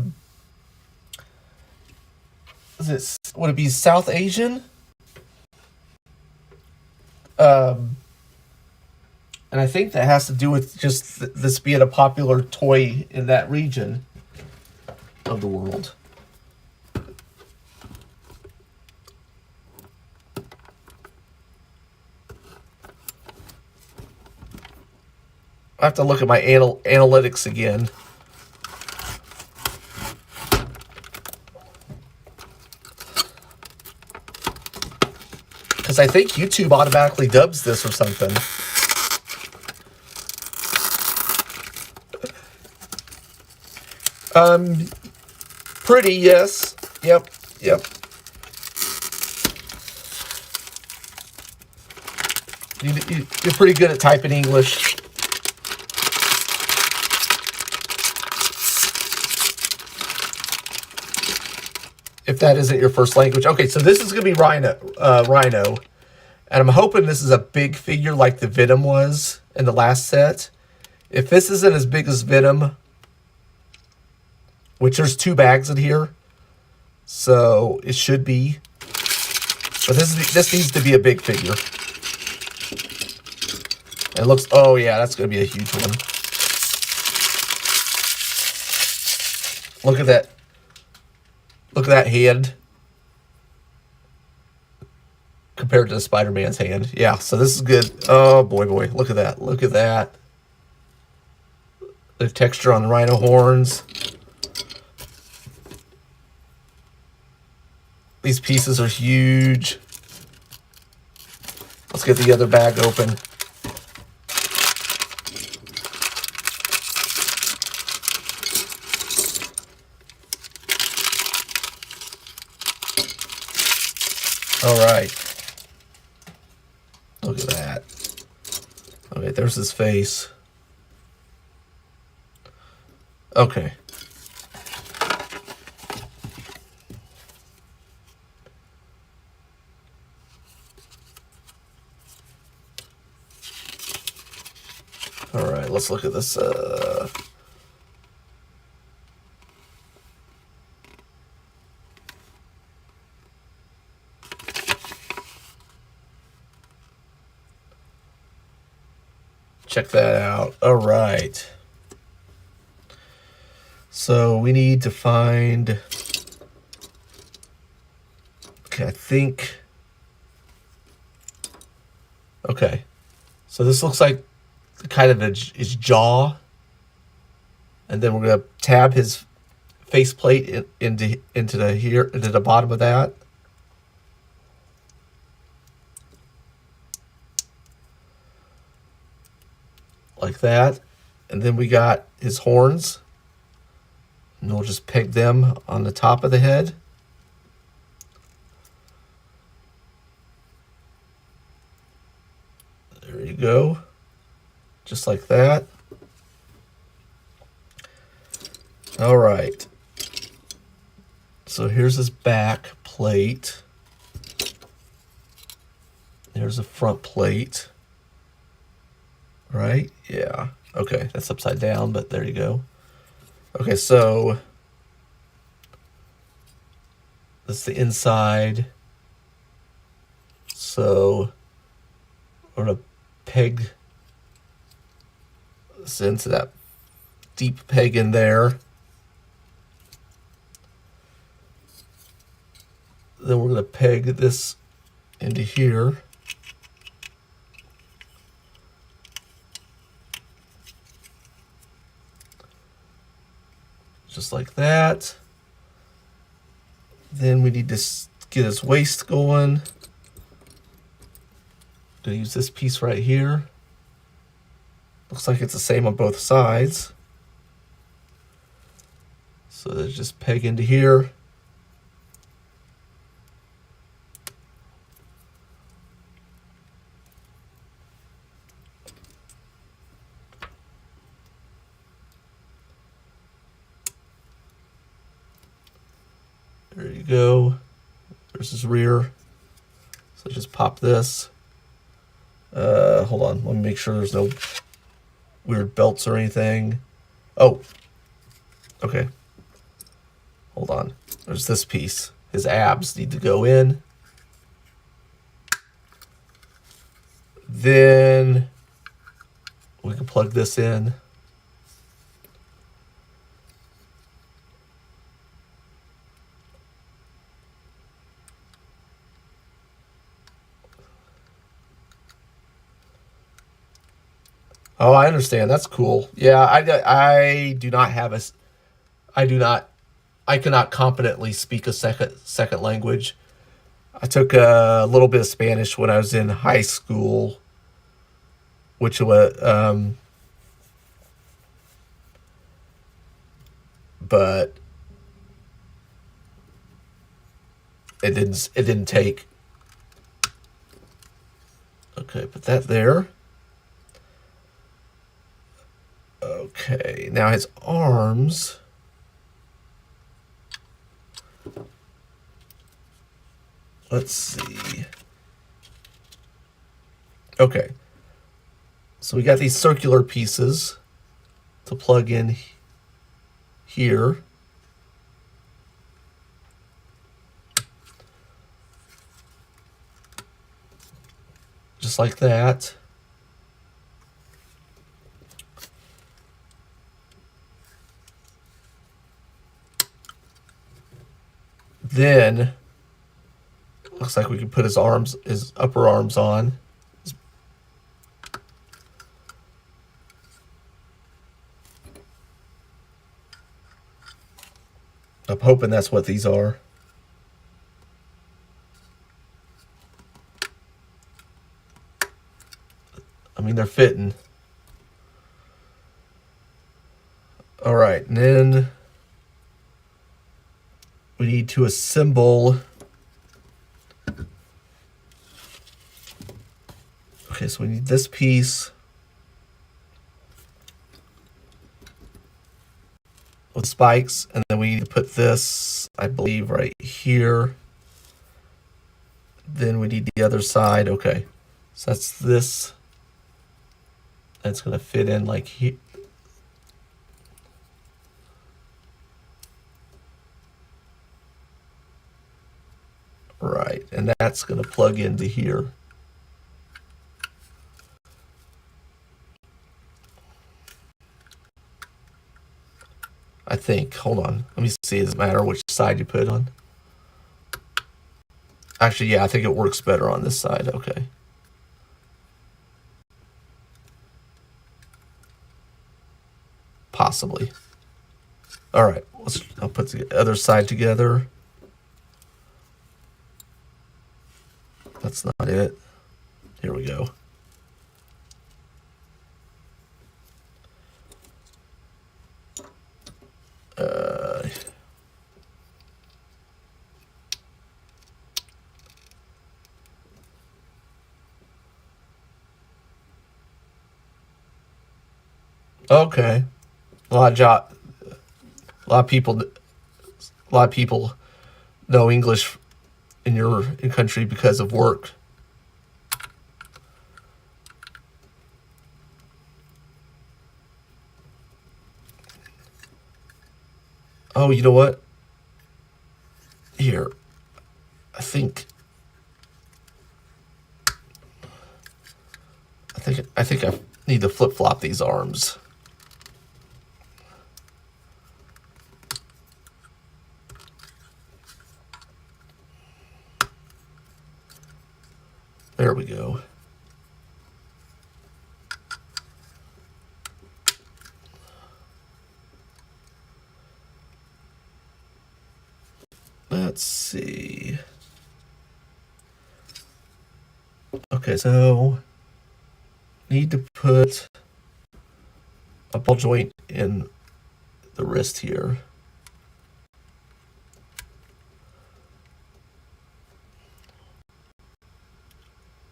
would it be South Asian? Um, and I think that has to do with just this being a popular toy in that region of the world. I have to look at my analytics again. Because I think YouTube automatically dubs this or something. Pretty, yes. Yep. You're pretty good at typing English. If that isn't your first language. Okay, so this is going to be Rhino. And I'm hoping this is a big figure like the Venom was in the last set. If this isn't as big as Venom, which there's 2 bags in here, so it should be. But this needs to be a big figure. It looks, oh yeah, that's going to be a huge one. Look at that. Look at that hand. Compared to the Spider-Man's hand. Yeah, so this is good. Oh, boy. Look at that. Look at that. The texture on the rhino horns. These pieces are huge. Let's get the other bag open. All right. Look at that. Okay, there's his face. Okay. All right, let's look at this. Check that out. All right. So we need to find, okay, I think, okay. So this looks like kind of his jaw. And then we're going to tab his faceplate into the bottom of that. Like that. And then we got his horns. And we'll just peg them on the top of the head. There you go. Just like that. All right. So here's his back plate. There's a front plate. Right? Yeah. Okay, that's upside down, but there you go. Okay, so that's the inside. So we're going to peg this into that deep peg in there. Then we're going to peg this into here. Just like that. Then we need to get his waist going. Gonna use this piece right here. Looks like it's the same on both sides. So let's just peg into here. There you go. There's his rear. So just pop this. Hold on. Let me make sure there's no weird belts or anything. Oh, okay. Hold on. There's this piece. His abs need to go in. Then we can plug this in. Oh, I understand. That's cool. Yeah, I do not have a, I do not, I cannot competently speak a second language. I took a little bit of Spanish when I was in high school, which was, but it didn't take. Okay, put that there. Okay, now his arms. Let's see. Okay, so we got these circular pieces to plug in here. Just like that. Then looks like we can put his upper arms on. I'm hoping that's what these are. I mean, they're fitting. All right, and then we need to assemble. Okay, so we need this piece with spikes, and then we need to put this, I believe, right here. Then we need the other side. Okay, so that's this. That's gonna fit in like here. Right, and that's gonna plug into here. I think. Hold on. Let me see. Does it matter which side you put it on? Actually, yeah, I think it works better on this side. Okay. Possibly. All right. I'll put the other side together. That's not it. Here we go. Okay. A lot of a lot of people, a lot of people know English in your country because of work. Oh, you know what? Here, I think. I need to flip flop these arms. There we go. Let's see. Okay, so need to put a ball joint in the wrist here.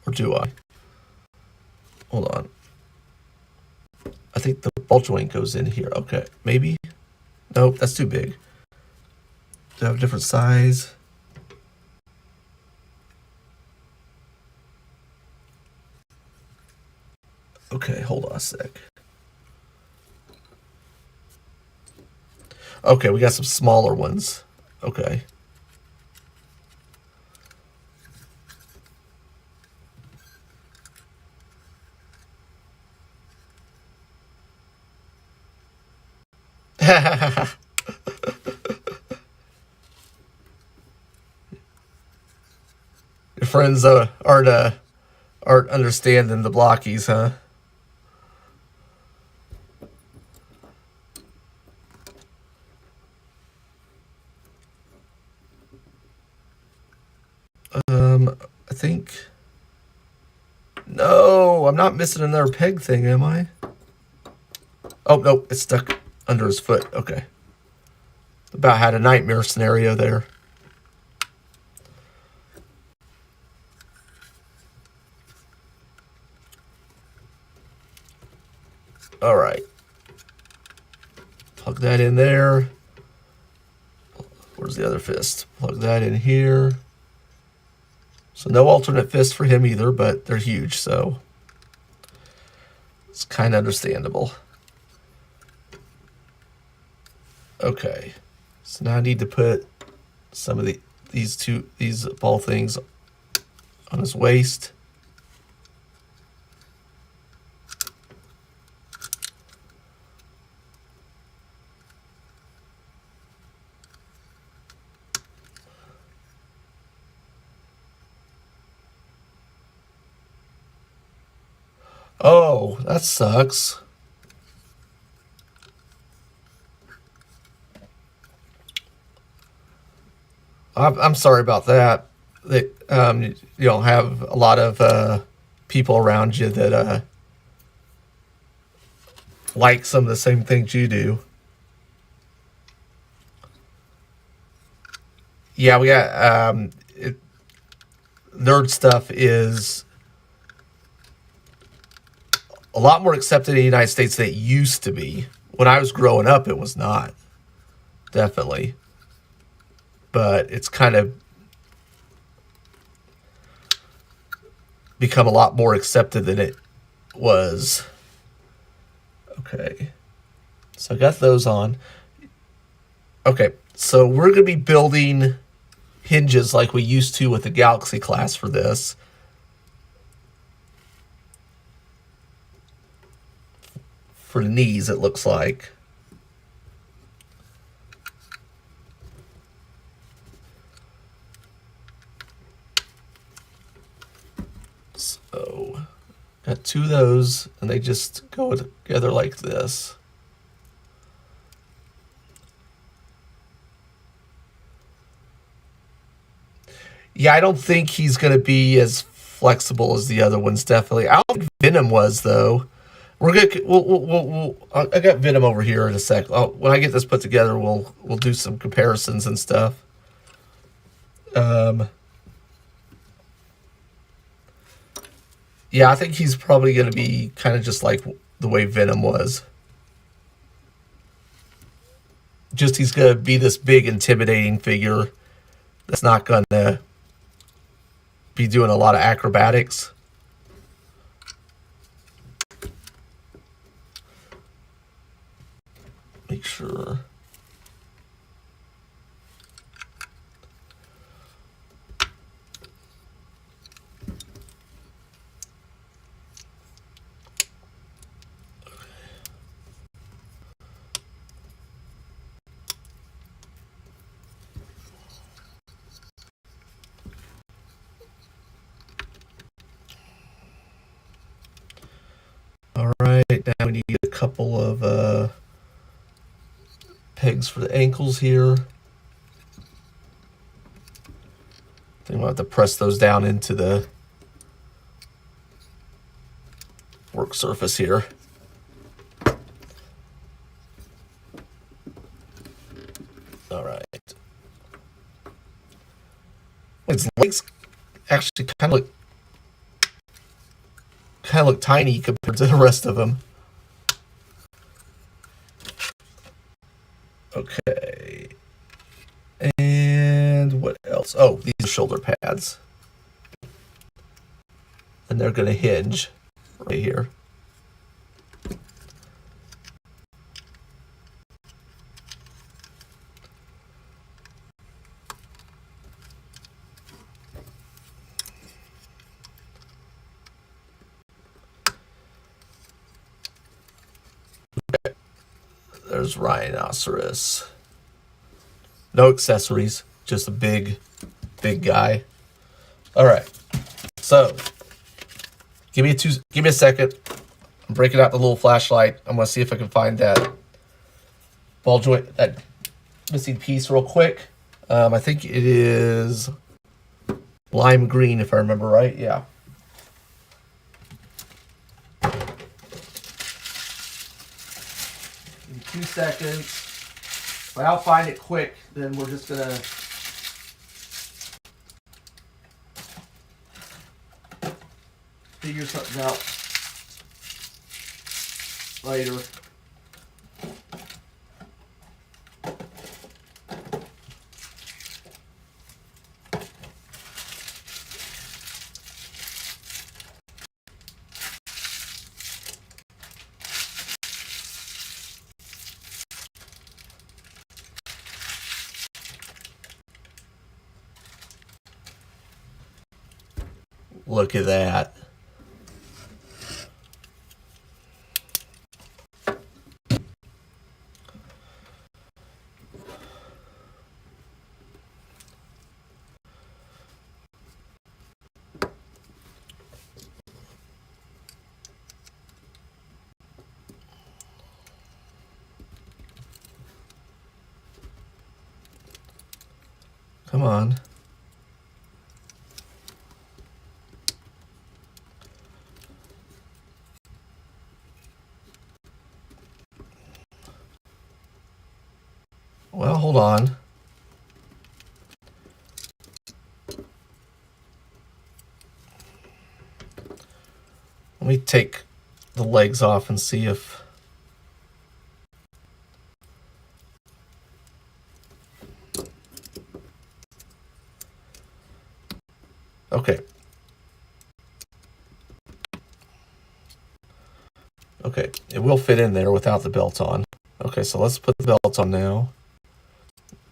Or do I? Hold on. I think the ball joint goes in here. Okay, maybe? Nope, that's too big. Do I have a different size? Okay, hold on a sec. Okay, we got some smaller ones. Okay. Your friends aren't understanding the Blokees, huh? I think. No, I'm not missing another peg thing, am I? Oh no, it's stuck under his foot. Okay. About had a nightmare scenario there. All right. Plug that in there. Where's the other fist? Plug that in here. So no alternate fist for him either, but they're huge, so it's kind of understandable. Okay. So now I need to put some of these ball things on his waist. Oh, that sucks. I'm sorry about that. That you don't have a lot of people around you that like some of the same things you do. Yeah, we got nerd stuff is a lot more accepted in the United States than it used to be. When I was growing up, it was not. Definitely. But it's kind of become a lot more accepted than it was. Okay. So I got those on. Okay. So we're going to be building hinges like we used to with the Galaxy class for this. For the knees, it looks like. So, got two of those, and they just go together like this. Yeah, I don't think he's going to be as flexible as the other ones, definitely. I don't think Venom was, though. We're gonna I got Venom over here in a sec. When I get this put together, we'll do some comparisons and stuff. Yeah, I think he's probably going to be kind of just like the way Venom was. Just he's going to be this big, intimidating figure that's not going to be doing a lot of acrobatics. Make sure. All right, now we need a couple of pegs for the ankles here. I think we'll have to press those down into the work surface here. All right. His legs actually kind of look tiny compared to the rest of them. Okay. And what else? Oh, these are shoulder pads. And they're going to hinge right here. There's rhinoceros. No accessories, just a big guy. All right, so give me a second. I'm breaking out the little flashlight. I'm gonna see if I can find that ball joint, that missing piece, real quick. I think it is lime green, if I remember right. Yeah. In 2 seconds. If I don't find it quick, then we're just gonna figure something out later. Look at that. Come on. Well, hold on. Let me take the legs off and see if... Okay. Okay, it will fit in there without the belt on. Okay, so let's put the belt on now.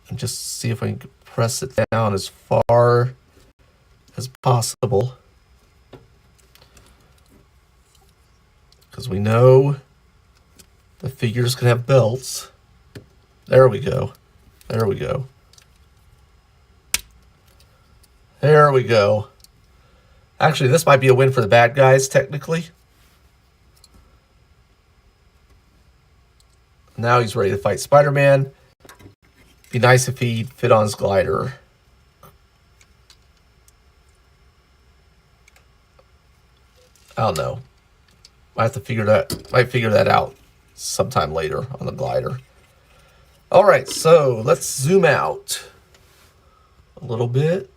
And just see if I can press it down as far as possible. Because we know the figures can have belts. There we go. There we go. There we go. Actually, this might be a win for the bad guys, technically. Now he's ready to fight Spider-Man. Be nice if he'd fit on his glider. I don't know. Might have to figure that out sometime later on the glider. All right, so let's zoom out a little bit.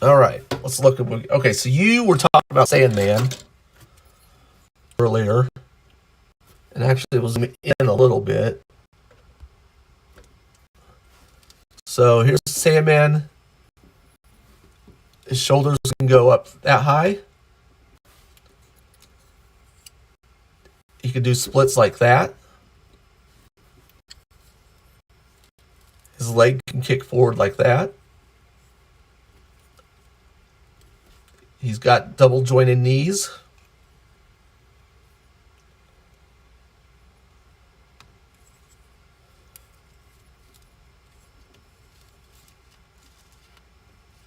All right, let's look at... Okay, so you were talking about Sandman earlier. And actually it was in a little bit. So here's Sandman. His shoulders can go up that high. He can do splits like that. His leg can kick forward like that. He's got double jointed knees.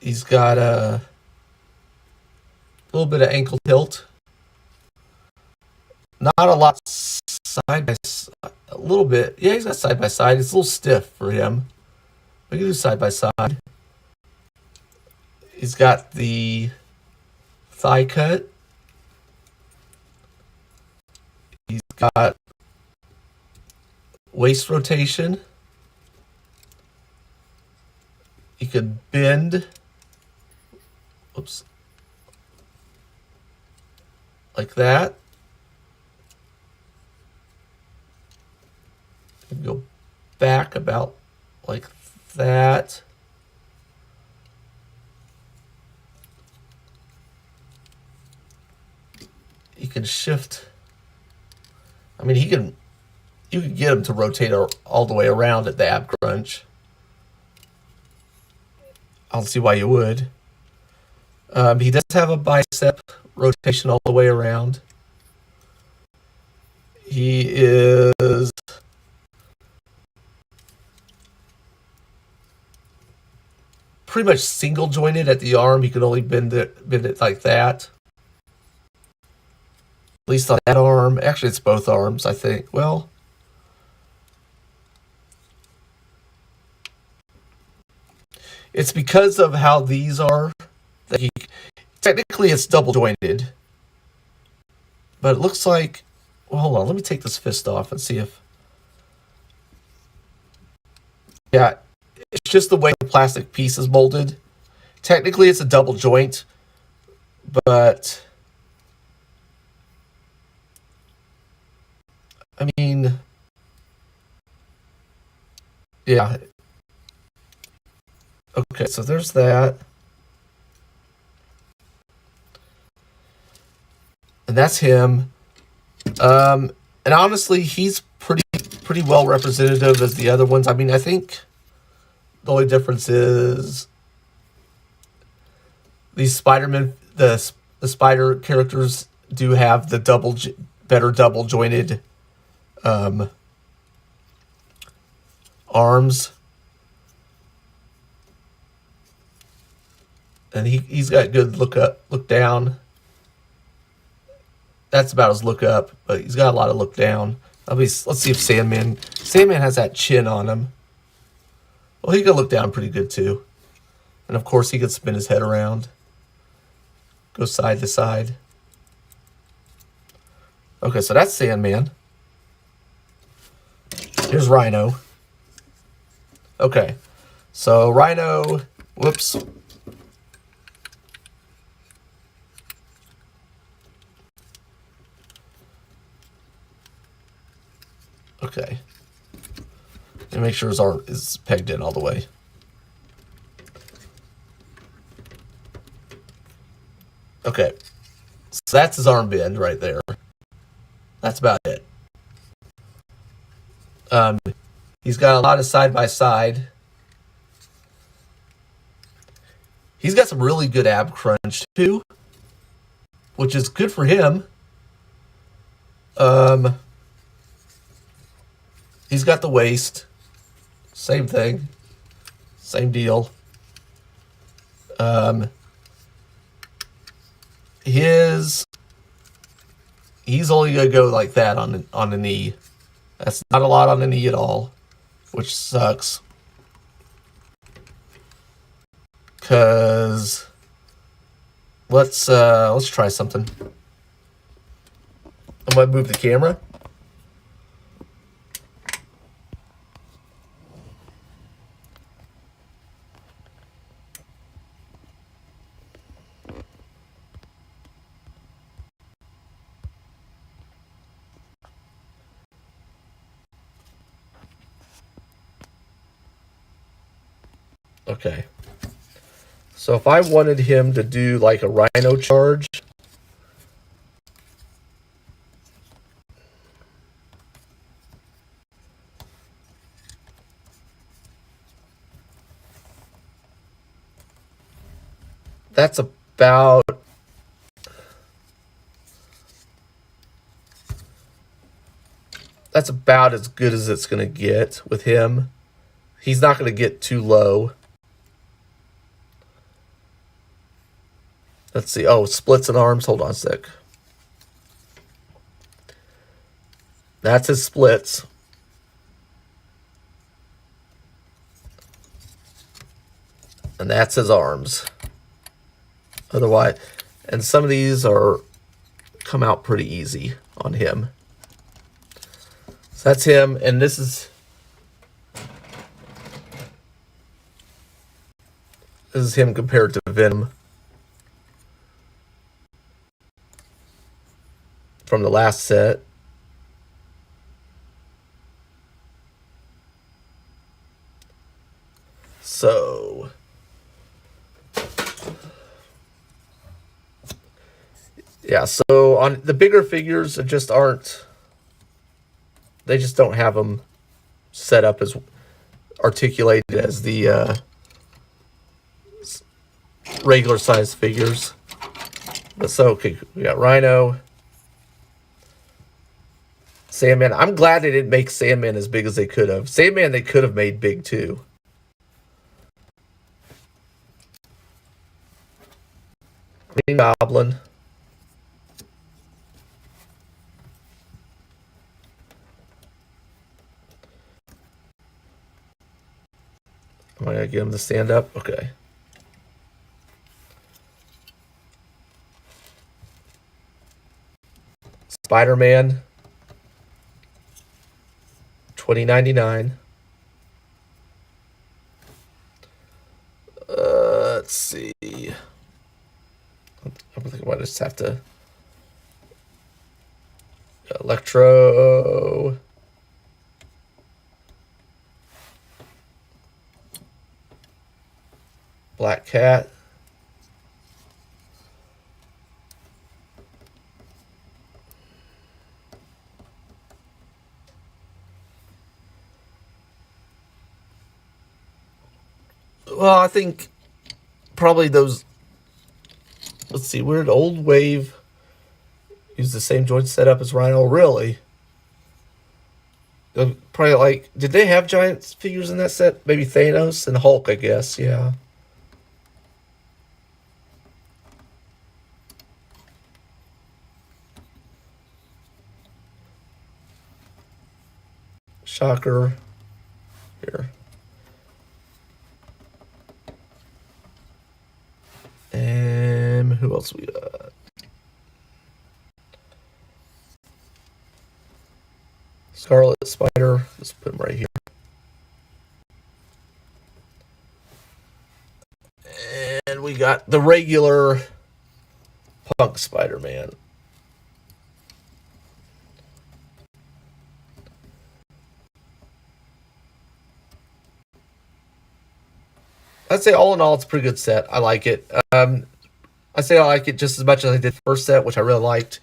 He's got a little bit of ankle tilt. Not a lot side by side. A little bit. Yeah, he's got side by side. It's a little stiff for him. We can do side by side. He's got the thigh cut. He's got waist rotation. He could bend. Oops. Like that. And go back about like that. He can shift. I mean, you can get him to rotate all the way around at the ab crunch. I don't see why you would. He does have a bicep rotation all the way around. He is pretty much single jointed at the arm. He can only bend it like that. At least on that arm. Actually, it's both arms, I think. Well, it's because of how these are that he technically it's double jointed. But it looks like, well, hold on, let me take this fist off and see if, yeah, it's just the way the plastic piece is molded. Technically it's a double joint, but I mean, yeah. Okay, so there's that. And that's him. And honestly, he's pretty well representative as the other ones. I mean, I think the only difference is these Spiderman, the spider characters do have the better double jointed arms. And he's got good look down. That's about his look up, but he's got a lot of look down. Let's see if Sandman has that chin on him. Well, he can look down pretty good too. And of course he can spin his head around. Go side to side. Okay, so that's Sandman. Here's Rhino. Okay, so Rhino, whoops. Okay. And make sure his arm is pegged in all the way. Okay. So that's his arm bend right there. That's about it. He's got a lot of side by side. He's got some really good ab crunch too, which is good for him. He's got the waist. Same thing. Same deal. He's only gonna go like that on the knee. That's not a lot on the knee at all, which sucks. Cause let's try something. I'm gonna move the camera. Okay. So if I wanted him to do like a Rhino charge, that's about as good as it's going to get with him. He's not going to get too low. Let's see. Oh, splits and arms. Hold on a sec. That's his splits. And that's his arms. Otherwise, and some of these come out pretty easy on him. So that's him, and this is him compared to Venom from the last set. So yeah, so on the bigger figures, it just aren't. They just don't have them set up as articulated as the regular size figures. But so, okay, we got Rhino. Sandman. I'm glad they didn't make Sandman as big as they could have. Sandman they could have made big too. Green Goblin. Am I gonna get him to stand up? Okay. Spiderman. $20.99. Let's see. I think I might just have to. Electro. Black Cat. Well, I think probably those. Let's see, weird old wave. Use the same joint setup as Rhino. Really? Probably like. Did they have giant figures in that set? Maybe Thanos and Hulk, I guess. Yeah. Shocker. Here. And who else we got? Scarlet Spider. Let's put him right here. And we got the regular Punk Spider-Man. I'd say all in all, it's a pretty good set. I like it. I say I like it just as much as I did the first set, which I really liked.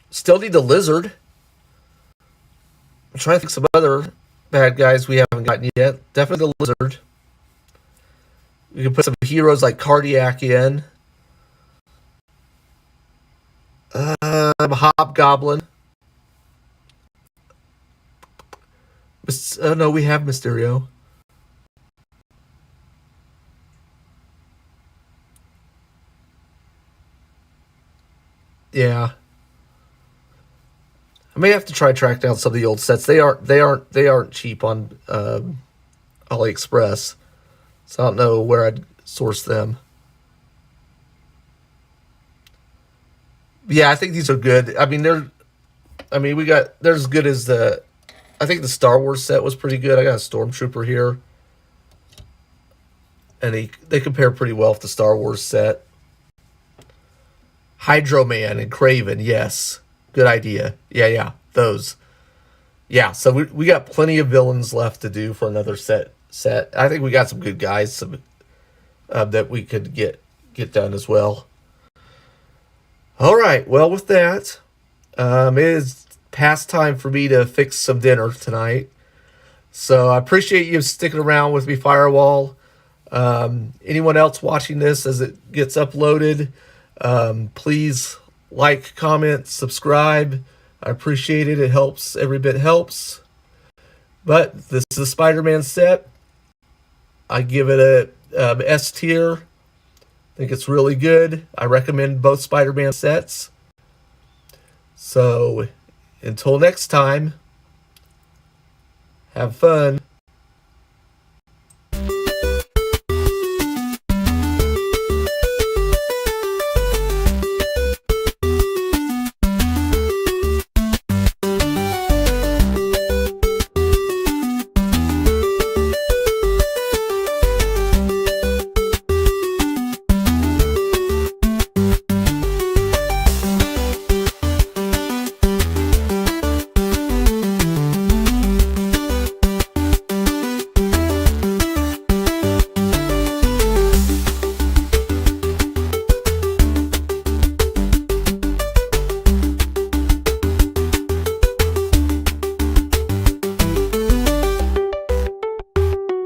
Still need the Lizard. I'm trying to think some other bad guys we haven't gotten yet. Definitely the Lizard. We can put some heroes like Cardiac in. Hobgoblin. No, we have Mysterio. Yeah. I may have to try track down some of the old sets. They aren't cheap on AliExpress. So I don't know where I'd source them. Yeah, I think these are good. I mean, they're as good as I think the Star Wars set was pretty good. I got a Stormtrooper here. And they compare pretty well with the Star Wars set. Hydro Man and Craven, yes. Good idea. Yeah, those. Yeah, so we got plenty of villains left to do for another set. I think we got some good guys that we could get done as well. All right, well, with that, it is past time for me to fix some dinner tonight. So I appreciate you sticking around with me, Firewall. Anyone else watching this as it gets uploaded, please like, comment, subscribe. I appreciate it. It helps. Every bit helps. But this is a Spider-Man set. I give it a S tier. I think it's really good. I recommend both Spider-Man sets. So until next time, have fun.